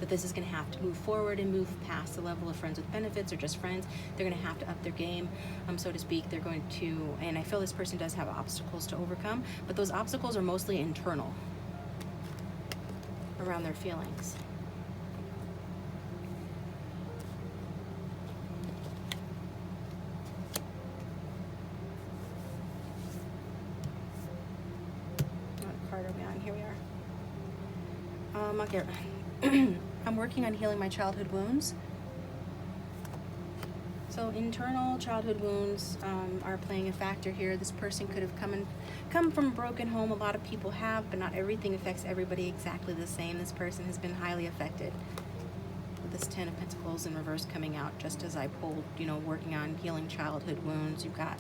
That this is going to have to move forward and move past the level of friends with benefits or just friends. They're going to have to up their game, so to speak. They're going to, and I feel this person does have obstacles to overcome, but those obstacles are mostly internal, around their feelings. What card are we on? Here we are. Okay. I'm working on healing my childhood wounds. So internal childhood wounds are playing a factor here. This person could have come from a broken home. A lot of people have, but not everything affects everybody exactly the same. This person has been highly affected. With this Ten of Pentacles in reverse coming out just as I pulled, you know, working on healing childhood wounds. You've got,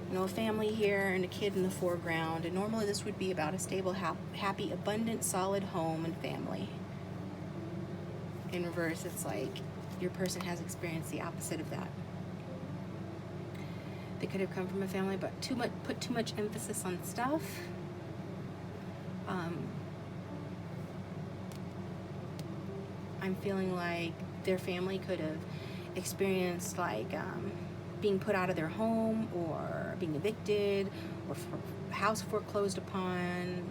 you know, a family here and a kid in the foreground. And normally this would be about a stable, happy, abundant, solid home and family. In reverse, it's like your person has experienced the opposite of that. They could have come from a family, but put too much emphasis on stuff. I'm feeling like their family could have experienced like being put out of their home, or being evicted, or house foreclosed upon.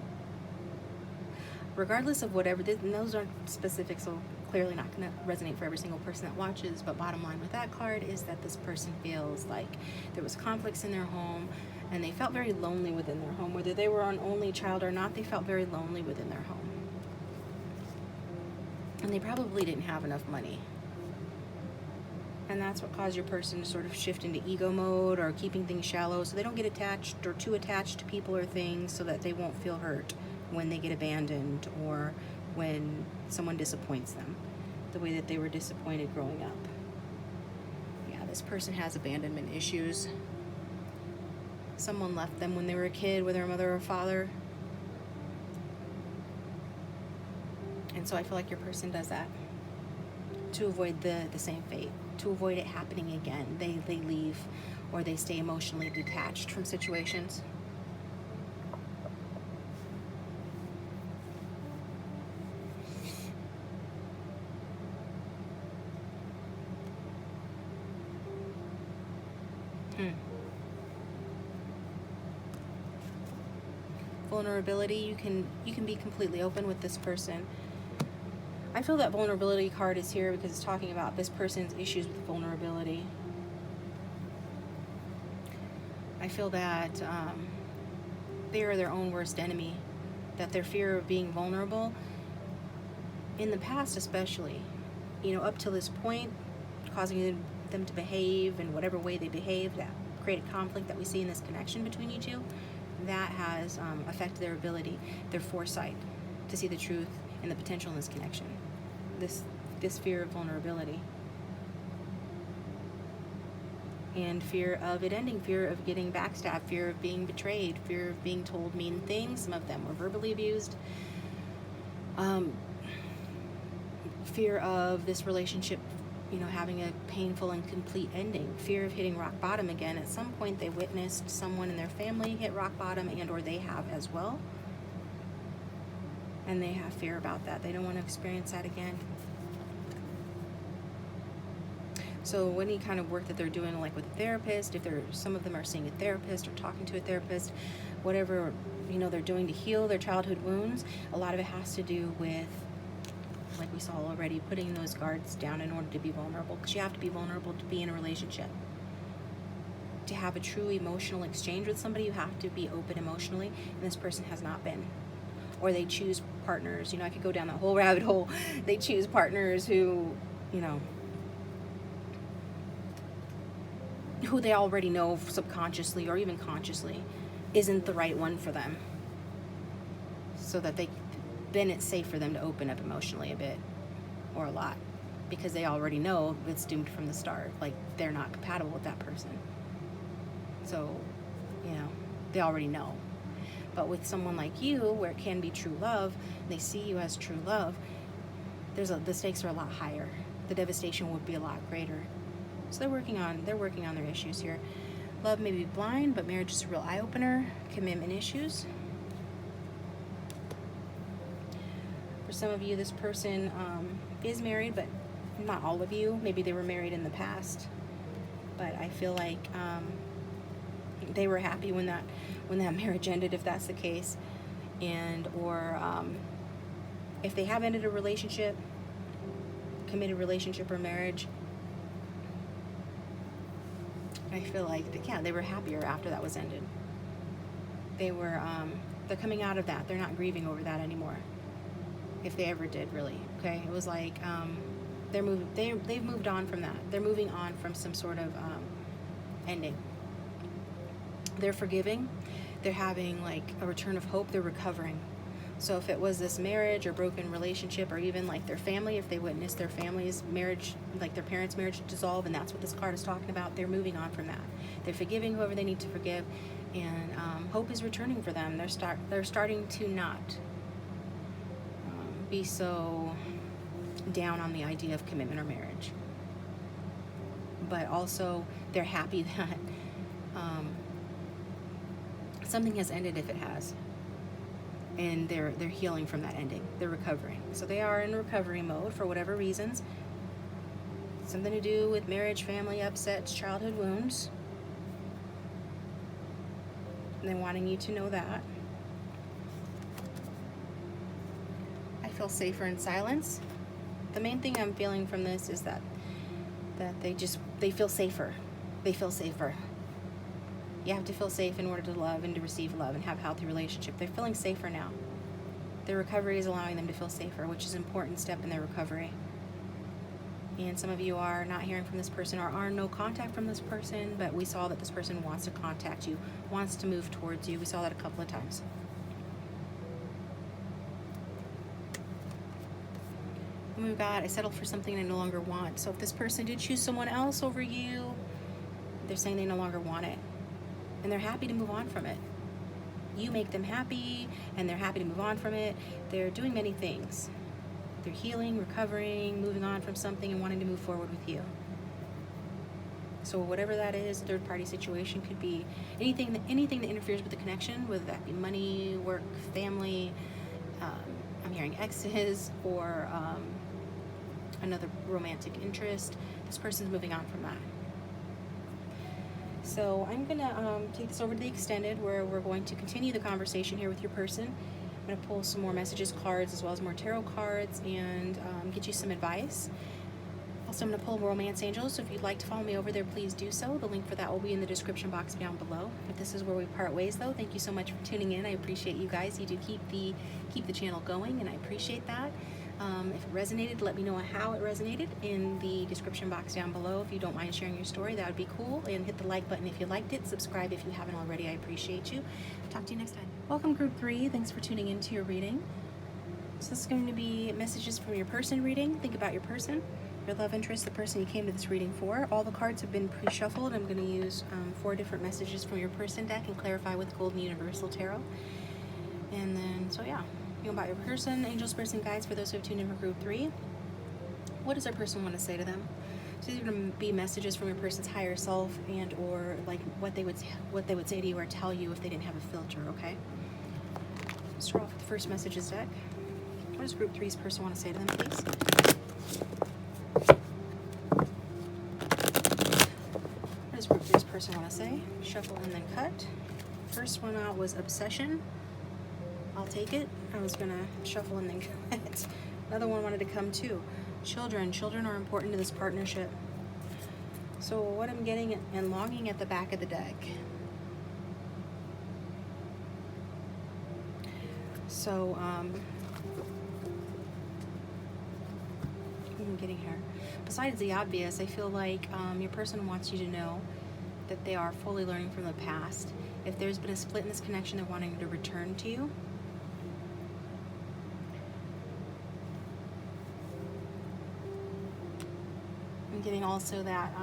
Regardless of whatever, and those aren't specific, so clearly not going to resonate for every single person that watches, but bottom line with that card is that this person feels like there was conflicts in their home, and they felt very lonely within their home. Whether they were an only child or not, they felt very lonely within their home. And they probably didn't have enough money. And that's what caused your person to sort of shift into ego mode, or keeping things shallow so they don't get attached or too attached to people or things, so that they won't feel hurt when they get abandoned or when someone disappoints them, the way that they were disappointed growing up. Yeah, this person has abandonment issues. Someone left them when they were a kid, whether a mother or father. And so I feel like your person does that to avoid the same fate, to avoid it happening again. They leave, or they stay emotionally detached from situations. Vulnerability, you can be completely open with this person. I feel that vulnerability card is here because it's talking about this person's issues with vulnerability. I feel that they are their own worst enemy, that their fear of being vulnerable, in the past especially, up till this point, causing them to behave in whatever way they behave, that created conflict that we see in this connection between you two, that has affected their ability, their foresight to see the truth and the potential in this connection. This fear of vulnerability. And fear of it ending, fear of getting backstabbed, fear of being betrayed, fear of being told mean things. Some of them were verbally abused. Fear of this relationship, having a painful and complete ending. Fear of hitting rock bottom again. At some point they witnessed someone in their family hit rock bottom, and or they have as well. And they have fear about that. They don't want to experience that again. So any kind of work that they're doing, like with a therapist, if some of them are seeing a therapist or talking to a therapist, whatever, they're doing to heal their childhood wounds, a lot of it has to do with, like we saw already, putting those guards down in order to be vulnerable. Because you have to be vulnerable to be in a relationship. To have a true emotional exchange with somebody, you have to be open emotionally, and this person has not been. Or they choose partners. I could go down that whole rabbit hole. They choose partners who, who they already know subconsciously or even consciously isn't the right one for them. So that then it's safe for them to open up emotionally a bit or a lot, because they already know it's doomed from the start. Like, they're not compatible with that person. So, they already know. But with someone like you, where it can be true love, they see you as true love, the stakes are a lot higher. The devastation would be a lot greater. So they're working on their issues here. Love may be blind, but marriage is a real eye-opener. Commitment issues. For some of you, this person is married, but not all of you. Maybe they were married in the past. But I feel like they were happy when that marriage ended, if that's the case. Or if they have ended a relationship, committed relationship or marriage, I feel like, they were happier after that was ended. They're coming out of that. They're not grieving over that anymore. If they ever did, really. Okay, it was like they've moved on from that. They're moving on from some sort of ending. They're forgiving. They're having like a return of hope. They're recovering. So if it was this marriage or broken relationship, or even like their family, if they witnessed their family's marriage, like their parents' marriage dissolve, and that's what this card is talking about, they're moving on from that. They're forgiving whoever they need to forgive, and hope is returning for them. They're starting to not be so down on the idea of commitment or marriage. But also, they're happy that something has ended, if it has. And they're healing from that ending. They're recovering. So they are in recovery mode for whatever reasons. Something to do with marriage, family upsets, childhood wounds. And they're wanting you to know that. I feel safer in silence. The main thing I'm feeling from this is that they feel safer. They feel safer. You have to feel safe in order to love and to receive love and have a healthy relationship. They're feeling safer now. Their recovery is allowing them to feel safer, which is an important step in their recovery. And some of you are not hearing from this person, or are no contact from this person, but we saw that this person wants to contact you, wants to move towards you. We saw that a couple of times. And we've got, I settled for something I no longer want. So if this person did choose someone else over you, they're saying they no longer want it. And they're happy to move on from it. You make them happy, and they're happy to move on from it. They're doing many things. They're healing, recovering, moving on from something, and wanting to move forward with you. So whatever that is, third-party situation could be anything that interferes with the connection, whether that be money, work, family. I'm hearing exes or another romantic interest. This person's moving on from that. So I'm gonna take this over to the extended, where we're going to continue the conversation here with your person. I'm gonna pull some more messages cards as well as more tarot cards and get you some advice. Also, I'm going to pull romance angels, so if you'd like to follow me over there, please do so. The link for that will be in the description box down below. If this is where we part ways, though, thank you so much for tuning in. I appreciate you guys. You do keep the channel going, and I appreciate that. If it resonated, let me know how it resonated in the description box down below. If you don't mind sharing your story, that would be cool. And hit the like button if you liked it. Subscribe if you haven't already. I appreciate you. Talk to you next time. Welcome, Group 3. Thanks for tuning into your reading. So this is going to be messages from your person reading. Think about your person, your love interest, the person you came to this reading for. All the cards have been pre-shuffled. I'm going to use 4 different messages from your person deck and clarify with Golden Universal Tarot. And then, so yeah, you know about your person, angels, person, guides. For those who have tuned in for Group 3, what does our person want to say to them? So these are going to be messages from your person's higher self, and or like what they would say to you or tell you if they didn't have a filter. Okay. Let's start off with the first messages deck. What does Group 3's person want to say to them, please? What does Group 3's person want to say? Shuffle and then cut. First one out was obsession. I'll take it. I was going to shuffle and then cut. Another one wanted to come too. Children. Children are important to this partnership. So what I'm getting and longing at the back of the deck. So, I'm getting here. Besides the obvious, I feel like your person wants you to know that they are fully learning from the past. If there's been a split in this connection, they're wanting to return to you. I'm getting also that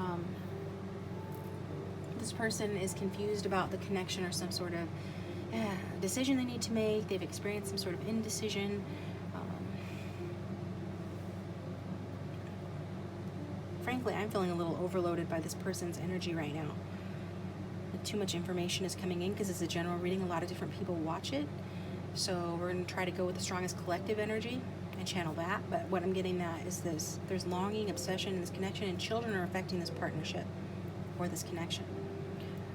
this person is confused about the connection or some sort of decision they need to make. They've experienced some sort of indecision. Frankly, I'm feeling a little overloaded by this person's energy right now. Too much information is coming in because it's a general reading. A lot of different people watch it. So we're going to try to go with the strongest collective energy and channel that. But what I'm getting at is this. There's longing, obsession in this connection, and children are affecting this partnership or this connection.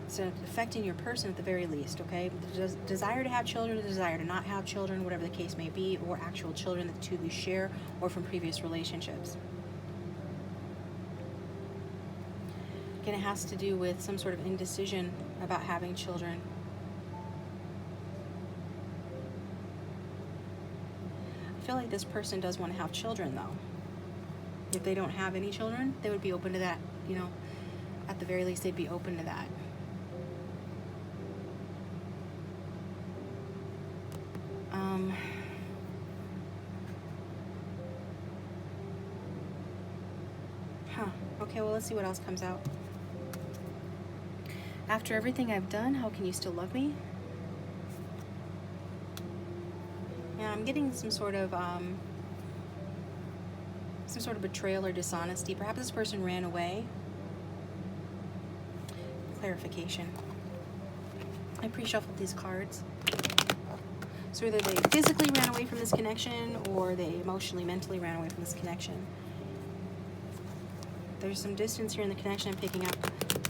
So affecting your person at the very least, okay? The desire to have children, the desire to not have children, whatever the case may be, or actual children that the two of you share, or from previous relationships. Again, it has to do with some sort of indecision about having children. I feel like this person does want to have children, though. If they don't have any children, they would be open to that, you know. At the very least, they'd be open to that. Okay, well, let's see what else comes out. After everything I've done, how can you still love me? Yeah, I'm getting some sort of betrayal or dishonesty. Perhaps this person ran away. Clarification. I pre-shuffled these cards. So either they physically ran away from this connection, or they emotionally, mentally ran away from this connection. There's some distance here in the connection I'm picking up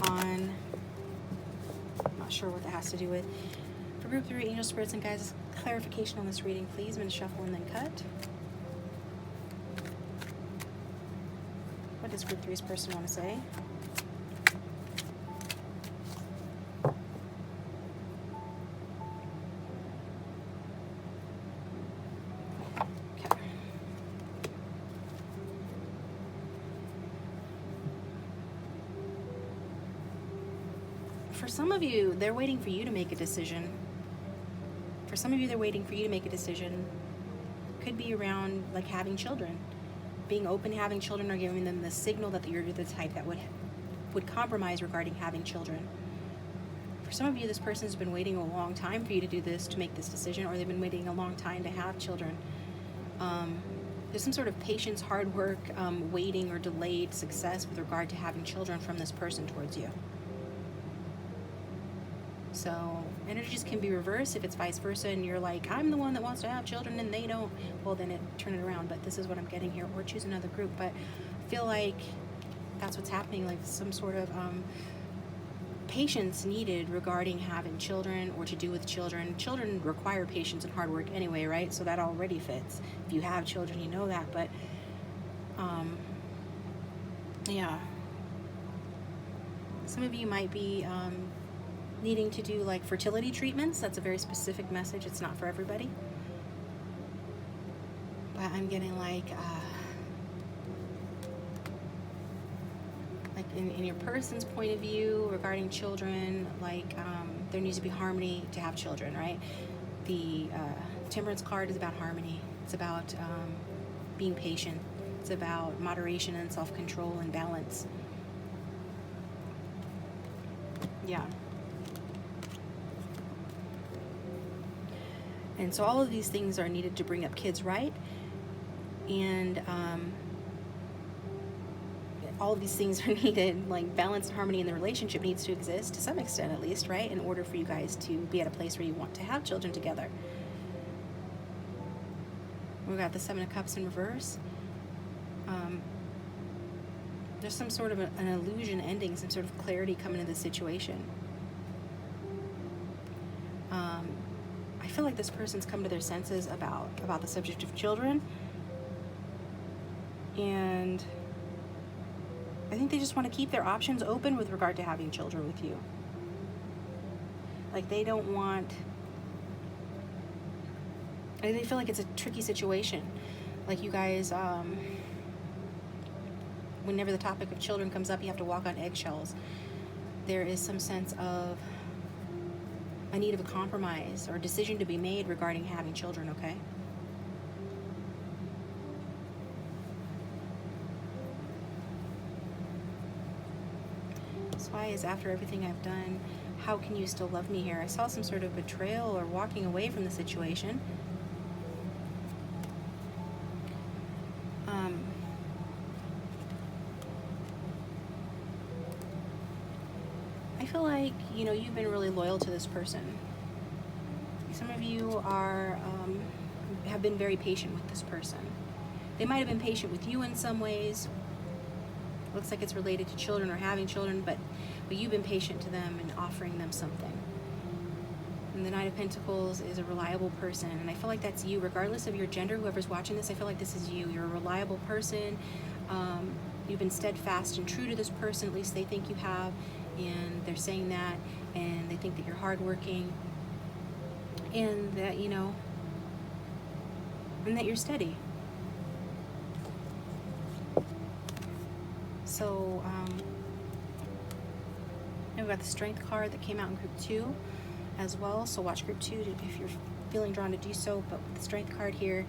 on. I'm not sure what that has to do with. For Group 3, angel, spirits, and guides, clarification on this reading, please. I'm going to shuffle and then cut. What does Group 3's person want to say? For some of you, they're waiting for you to make a decision. For some of you, they're waiting for you to make a decision. Could be around like having children, being open to having children, or giving them the signal that you're the type that would compromise regarding having children. For some of you, this person has been waiting a long time for you to do this, to make this decision, or they've been waiting a long time to have children. There's some sort of patience, hard work, waiting or delayed success with regard to having children from this person towards you. So energies can be reversed if it's vice versa and you're like, I'm the one that wants to have children and they don't. Well, then turn it around. But this is what I'm getting here. Or choose another group. But I feel like that's what's happening. Like some sort of patience needed regarding having children or to do with children. Children require patience and hard work anyway, right? So that already fits. If you have children, you know that. But yeah, some of you might be needing to do like fertility treatments. That's a very specific message. It's not for everybody. But I'm getting like in your person's point of view regarding children, like there needs to be harmony to have children, right? The Temperance card is about harmony. It's about being patient. It's about moderation and self-control and balance. Yeah. And so all of these things are needed to bring up kids right. And all of these things are needed, like balance and harmony in the relationship needs to exist to some extent at least, right? In order for you guys to be at a place where you want to have children together. We've got the Seven of Cups in reverse. There's some sort of an illusion ending, some sort of clarity coming to the situation. I feel like this person's come to their senses about the subject of children, and I think they just want to keep their options open with regard to having children with you. Like they don't want, they feel like it's a tricky situation. Like you guys, whenever the topic of children comes up, you have to walk on eggshells. There is some sense of a need of a compromise or a decision to be made regarding having children, okay? So why is after everything I've done, how can you still love me here? I saw some sort of betrayal or walking away from the situation. I feel like, you know, you've been really loyal to this person. Some of you are have been very patient with this person. They might have been patient with you in some ways. Looks like it's related to children or having children, but you've been patient to them and offering them something. And the Knight of Pentacles is a reliable person, and I feel like that's you, regardless of your gender. Whoever's watching this, I feel like this is you. You're a reliable person. You've been steadfast and true to this person, at least they think you have, and they're saying that, and they think that you're hardworking, and that, you know, and that you're steady. So, we've got the Strength card that came out in Group 2 as well. So watch Group 2 if you're feeling drawn to do so. But with the Strength card here,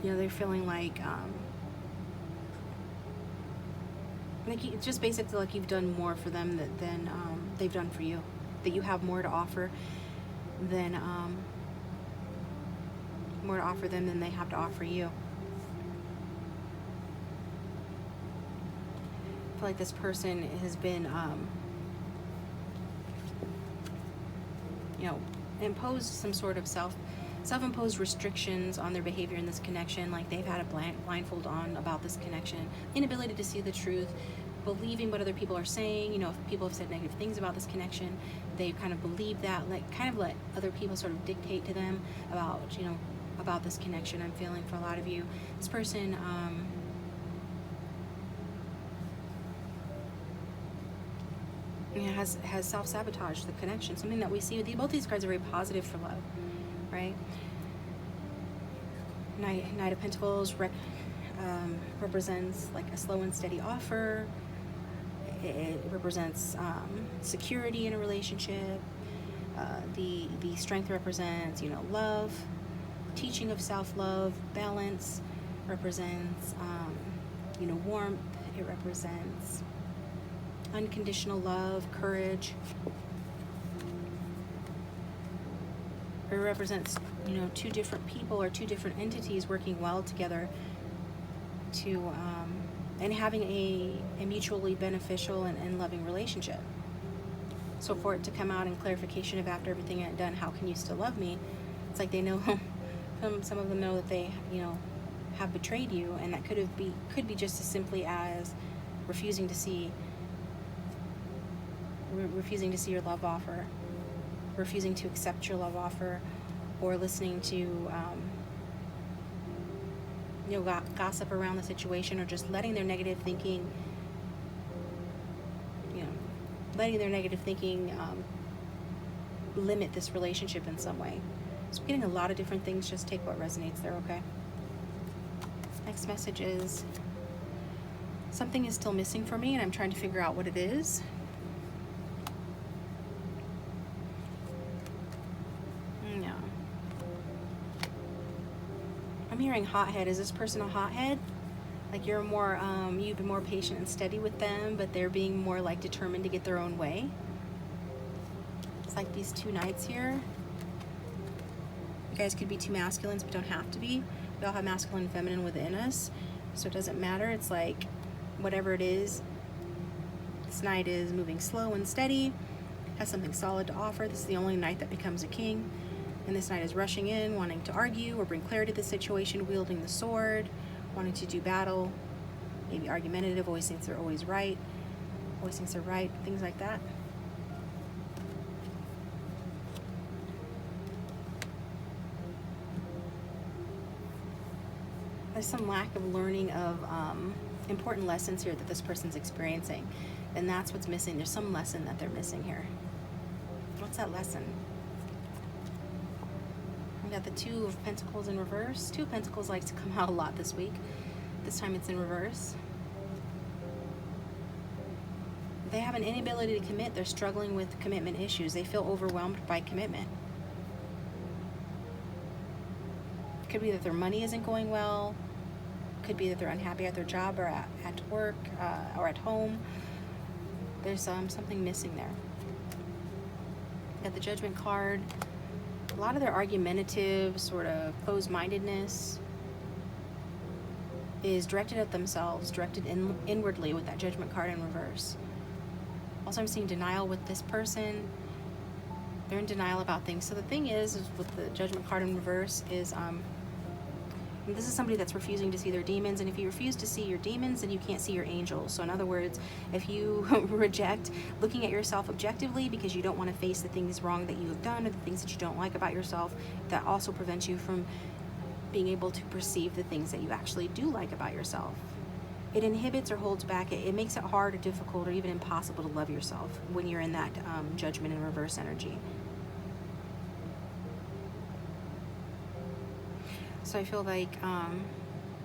you know, they're feeling like it's just basically like you've done more for them than they've done for you. That you have more to offer than them than they have to offer you. I feel like this person has been, you know, imposed some sort of self-imposed restrictions on their behavior in this connection. Like they've had a blindfold on about this connection, inability to see the truth, believing what other people are saying. You know, if people have said negative things about this connection, they kind of believe that, like kind of let other people sort of dictate to them about, you know, about this connection. I'm feeling for a lot of you. This person, has self-sabotaged the connection, something that we see with you. Both these cards are very positive for love, right? Knight of Pentacles represents like a slow and steady offer. It represents security in a relationship. The Strength represents, you know, love, teaching of self-love. Balance represents, you know, warmth. It represents unconditional love, courage. It represents, two different people or two different entities working well together to, and having a mutually beneficial and loving relationship. So for it to come out in clarification of after everything I've done, how can you still love me? It's like they know, some of them know that they, have betrayed you, and that could be just as simply as refusing to see your love offer, refusing to accept your love offer, or listening to gossip around the situation, or just letting their negative thinking limit this relationship in some way. So I'm getting a lot of different things. Just take what resonates there, okay? Next message is, something is still missing for me and I'm trying to figure out what it is. No. I'm hearing hothead. Is this person a hothead? Like you've been more patient and steady with them, but they're being more like determined to get their own way. It's like these two knights here. You guys could be two masculines, but don't have to be. We all have masculine and feminine within us, so it doesn't matter. It's like whatever it is, this knight is moving slow and steady, has something solid to offer. This is the only knight that becomes a king, and this knight is rushing in, wanting to argue or bring clarity to the situation, wielding the sword, wanting to do battle, maybe argumentative, always thinks they're always right, things like that. There's some lack of learning of important lessons here that this person's experiencing, and that's what's missing. There's some lesson that they're missing here. What's that lesson? We got the Two of Pentacles in reverse. Two of Pentacles likes to come out a lot this week. This time it's in reverse. They have an inability to commit. They're struggling with commitment issues. They feel overwhelmed by commitment. It could be that their money isn't going well. Could be that they're unhappy at their job or at work or at home. There's something missing there. Got the Judgment card. A lot of their argumentative, sort of closed-mindedness is directed at themselves, directed inwardly with that Judgment card in reverse. Also, I'm seeing denial with this person. They're in denial about things. So the thing is with the Judgment card in reverse is this is somebody that's refusing to see their demons, and if you refuse to see your demons, then you can't see your angels. So in other words, if you reject looking at yourself objectively because you don't want to face the things wrong that you have done or the things that you don't like about yourself, that also prevents you from being able to perceive the things that you actually do like about yourself. It inhibits or holds back. It makes it hard or difficult or even impossible to love yourself when you're in that judgment in reverse energy. So I feel like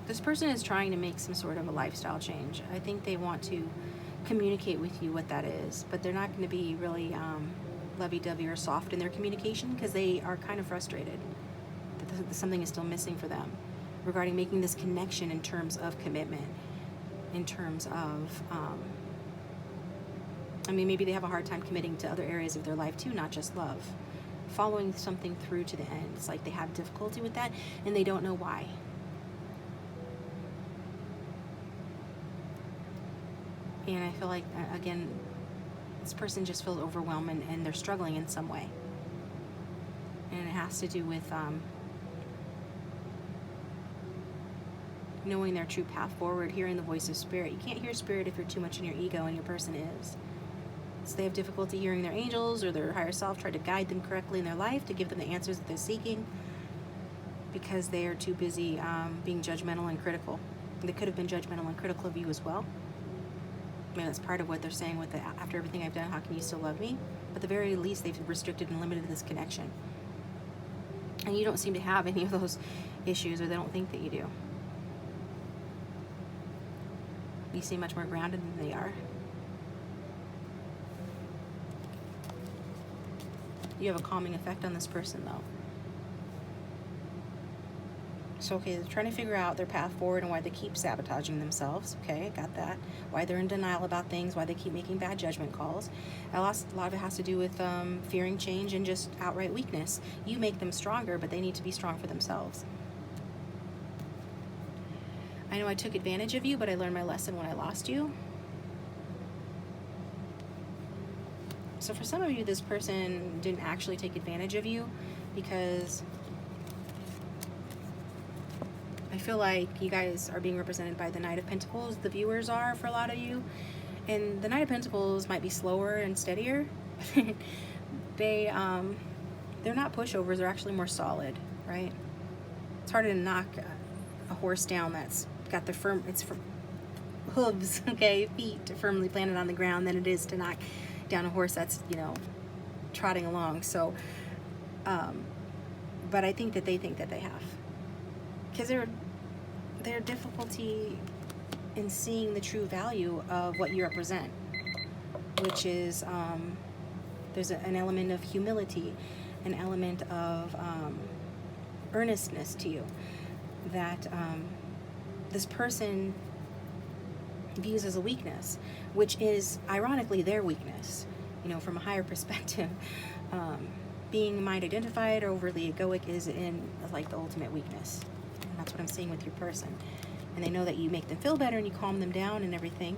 this person is trying to make some sort of a lifestyle change. I think they want to communicate with you what that is, but they're not going to be really lovey-dovey or soft in their communication because they are kind of frustrated that something is still missing for them regarding making this connection in terms of commitment, in terms of, maybe they have a hard time committing to other areas of their life too, not just love. Following something through to the end. It's like they have difficulty with that and they don't know why. And I feel like, again, this person just feels overwhelmed and they're struggling in some way. And it has to do with knowing their true path forward, hearing the voice of spirit. You can't hear spirit if you're too much in your ego, and your person is. So they have difficulty hearing their angels or their higher self try to guide them correctly in their life, to give them the answers that they're seeking, because they are too busy being judgmental and critical. They could have been judgmental and critical of you as well. Maybe that's part of what they're saying with the after everything I've done, how can you still love me? But at the very least, they've restricted and limited this connection. And you don't seem to have any of those issues, or they don't think that you do. You seem much more grounded than they are. You have a calming effect on this person, though. So, okay, they're trying to figure out their path forward and why they keep sabotaging themselves. Okay, got that. Why they're in denial about things, why they keep making bad judgment calls. A lot of it has to do with fearing change and just outright weakness. You make them stronger, but they need to be strong for themselves. I know I took advantage of you, but I learned my lesson when I lost you. So for some of you, this person didn't actually take advantage of you, because I feel like you guys are being represented by the Knight of Pentacles. The viewers are, for a lot of you. And the Knight of Pentacles might be slower and steadier. They're not pushovers. They're actually more solid, right? It's harder to knock a horse down that's got the hooves, okay, feet firmly planted on the ground, than it is to knock down a horse that's, trotting along. So, but I think that they have, because their difficulty in seeing the true value of what you represent, which is there's an element of humility, an element of earnestness to you that this person views as a weakness, which is ironically their weakness, from a higher perspective. Being mind identified or overly egoic is like the ultimate weakness. And that's what I'm seeing with your person. And they know that you make them feel better and you calm them down and everything.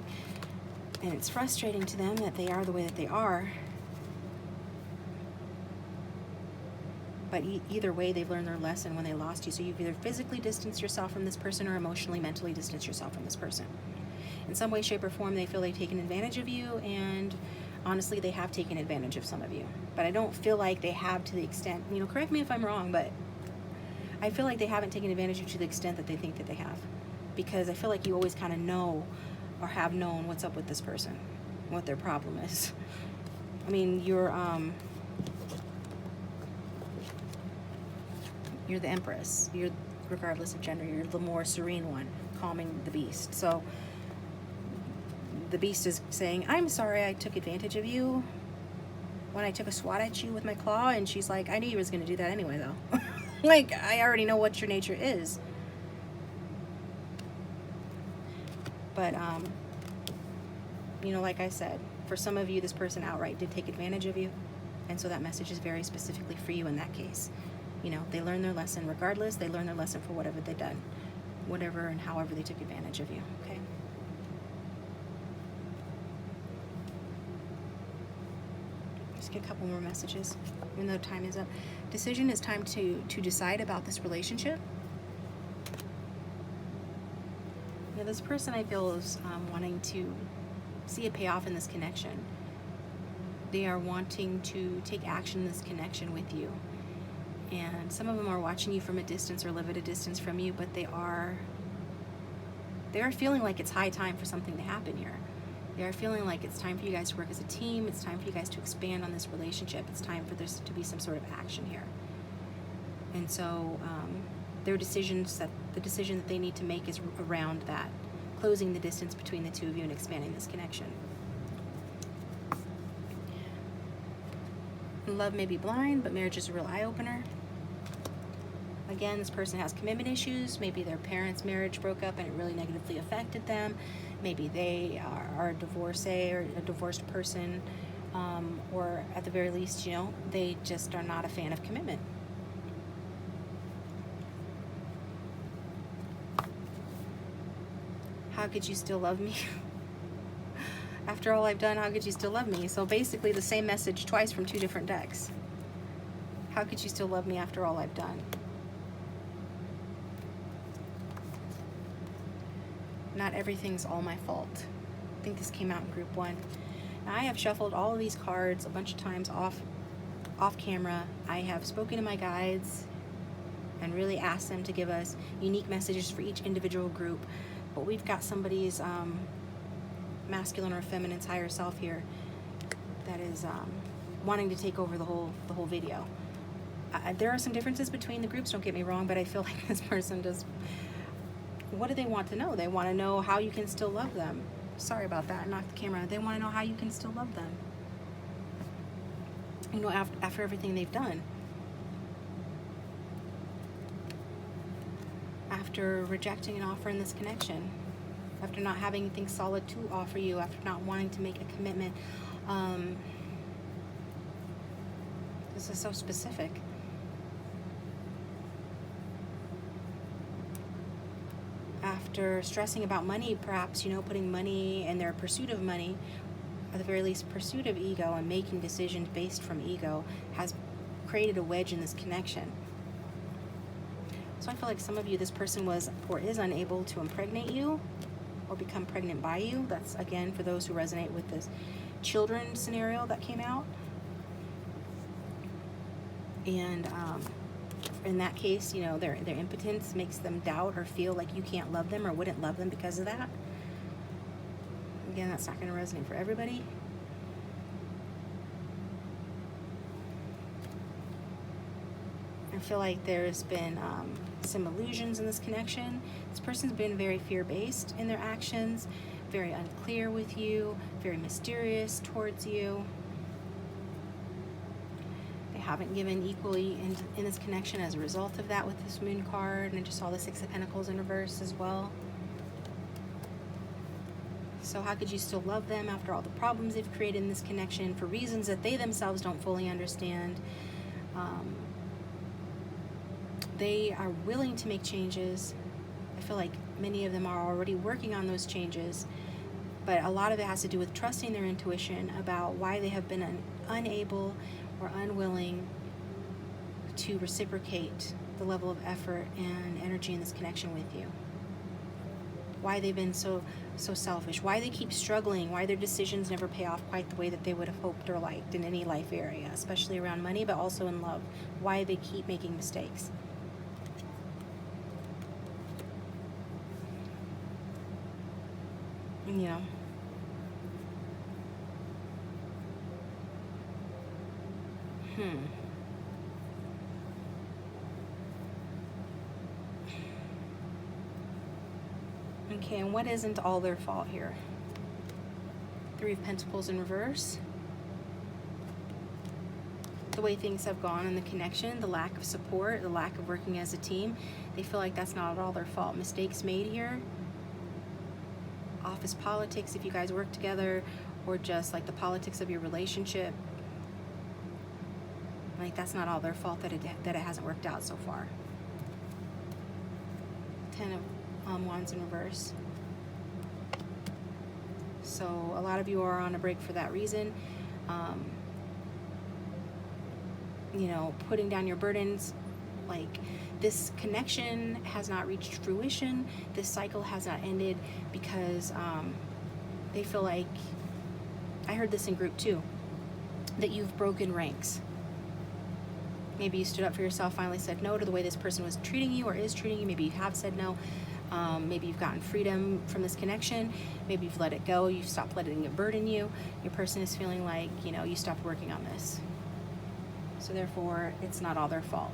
And it's frustrating to them that they are the way that they are. But either way, they've learned their lesson when they lost you. So you've either physically distanced yourself from this person or emotionally, mentally distanced yourself from this person. In some way, shape, or form, they feel they've taken advantage of you, and honestly, they have taken advantage of some of you. But I don't feel like they have to the extent, correct me if I'm wrong, but I feel like they haven't taken advantage of you to the extent that they think that they have. Because I feel like you always kind of know or have known what's up with this person, what their problem is. I mean, you're the Empress. You're, regardless of gender, you're the more serene one, calming the beast. So the beast is saying, I'm sorry I took advantage of you when I took a swat at you with my claw. And she's like, I knew you was going to do that anyway, though. Like, I already know what your nature is. But, like I said, for some of you, this person outright did take advantage of you. And so that message is very specifically for you in that case. They learned their lesson regardless. They learned their lesson for whatever they've done. Whatever and however they took advantage of you, okay? Just get a couple more messages, even though time is up. Decision is time to decide about this relationship. This person, I feel, is wanting to see a payoff in this connection. They are wanting to take action in this connection with you. And some of them are watching you from a distance or live at a distance from you, but they are feeling like it's high time for something to happen here. They are feeling like it's time for you guys to work as a team. It's time for you guys to expand on this relationship. It's time for there to be some sort of action here. And so the decision that they need to make is around that, closing the distance between the two of you and expanding this connection. Love may be blind, but marriage is a real eye-opener. Again, this person has commitment issues. Maybe their parents' marriage broke up and it really negatively affected them. Maybe they are a divorcee or a divorced person, or at the very least, they just are not a fan of commitment. How could you still love me? After all I've done, how could you still love me? So basically the same message twice from two different decks. How could you still love me after all I've done? Not everything's all my fault. I think this came out in group 1. Now I have shuffled all of these cards a bunch of times off camera. I have spoken to my guides and really asked them to give us unique messages for each individual group. But we've got somebody's masculine or feminine's higher self here that is wanting to take over the whole video. There are some differences between the groups, don't get me wrong, but I feel like this person does. What do they want to know? They want to know how you can still love them. Sorry about that, I knocked the camera. They want to know how you can still love them. After everything they've done. after rejecting an offer in this connection, after not having anything solid to offer you, after not wanting to make a commitment. This is so specific. After stressing about money, perhaps, putting money and their pursuit of money, at the very least pursuit of ego and making decisions based from ego, has created a wedge in this connection. So I feel like some of you, this person was or is unable to impregnate you or become pregnant by you. That's, again, for those who resonate with this children scenario that came out. And in that case, their impotence makes them doubt or feel like you can't love them or wouldn't love them because of that. Again, that's not going to resonate for everybody. I feel like there's been some illusions in this connection. This person's been very fear-based in their actions, very unclear with you, very mysterious towards you. They haven't given equally in this connection as a result of that with this Moon card, and I just saw the Six of Pentacles in reverse as well. So how could you still love them after all the problems they've created in this connection for reasons that they themselves don't fully understand? They are willing to make changes. I feel like many of them are already working on those changes, but a lot of it has to do with trusting their intuition about why they have been unable or unwilling to reciprocate the level of effort and energy in this connection with you. Why they've been so selfish, why they keep struggling, why their decisions never pay off quite the way that they would have hoped or liked in any life area, especially around money, but also in love. Why they keep making mistakes. Okay, and what isn't all their fault here? Three of Pentacles in reverse. The way things have gone in the connection, the lack of support, the lack of working as a team, they feel like that's not at all their fault. Mistakes made here. Office politics, if you guys work together, or just like the politics of your relationship. Like, that's not all their fault that it hasn't worked out so far. Ten of Wands in reverse. So a lot of you are on a break for that reason. Putting down your burdens. Like, this connection has not reached fruition. This cycle has not ended because they feel like, I heard this in group too, that you've broken ranks. Maybe you stood up for yourself, finally said no to the way this person was treating you or is treating you. Maybe you have said no. Maybe you've gotten freedom from this connection. Maybe you've let it go. You've stopped letting it burden you. Your person is feeling like, you stopped working on this. So therefore, it's not all their fault.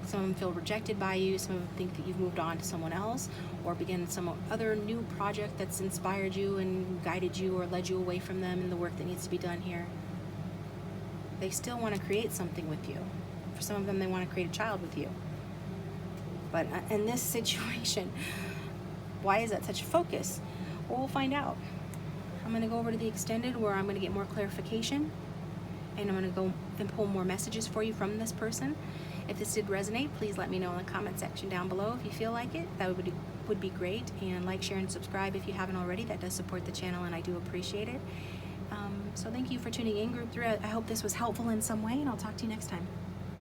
Some of them feel rejected by you. Some of them think that you've moved on to someone else or begun some other new project that's inspired you and guided you or led you away from them and the work that needs to be done here. They still want to create something with you. For some of them, they want to create a child with you. But in this situation, why is that such a focus? Well, we'll find out. I'm going to go over to the extended where I'm going to get more clarification, and I'm going to go and pull more messages for you from this person. If this did resonate, please let me know in the comment section down below if you feel like it. That would be great. And like, share, and subscribe if you haven't already. That does support the channel, and I do appreciate it. So thank you for tuning in, Group 3. I hope this was helpful in some way, and I'll talk to you next time.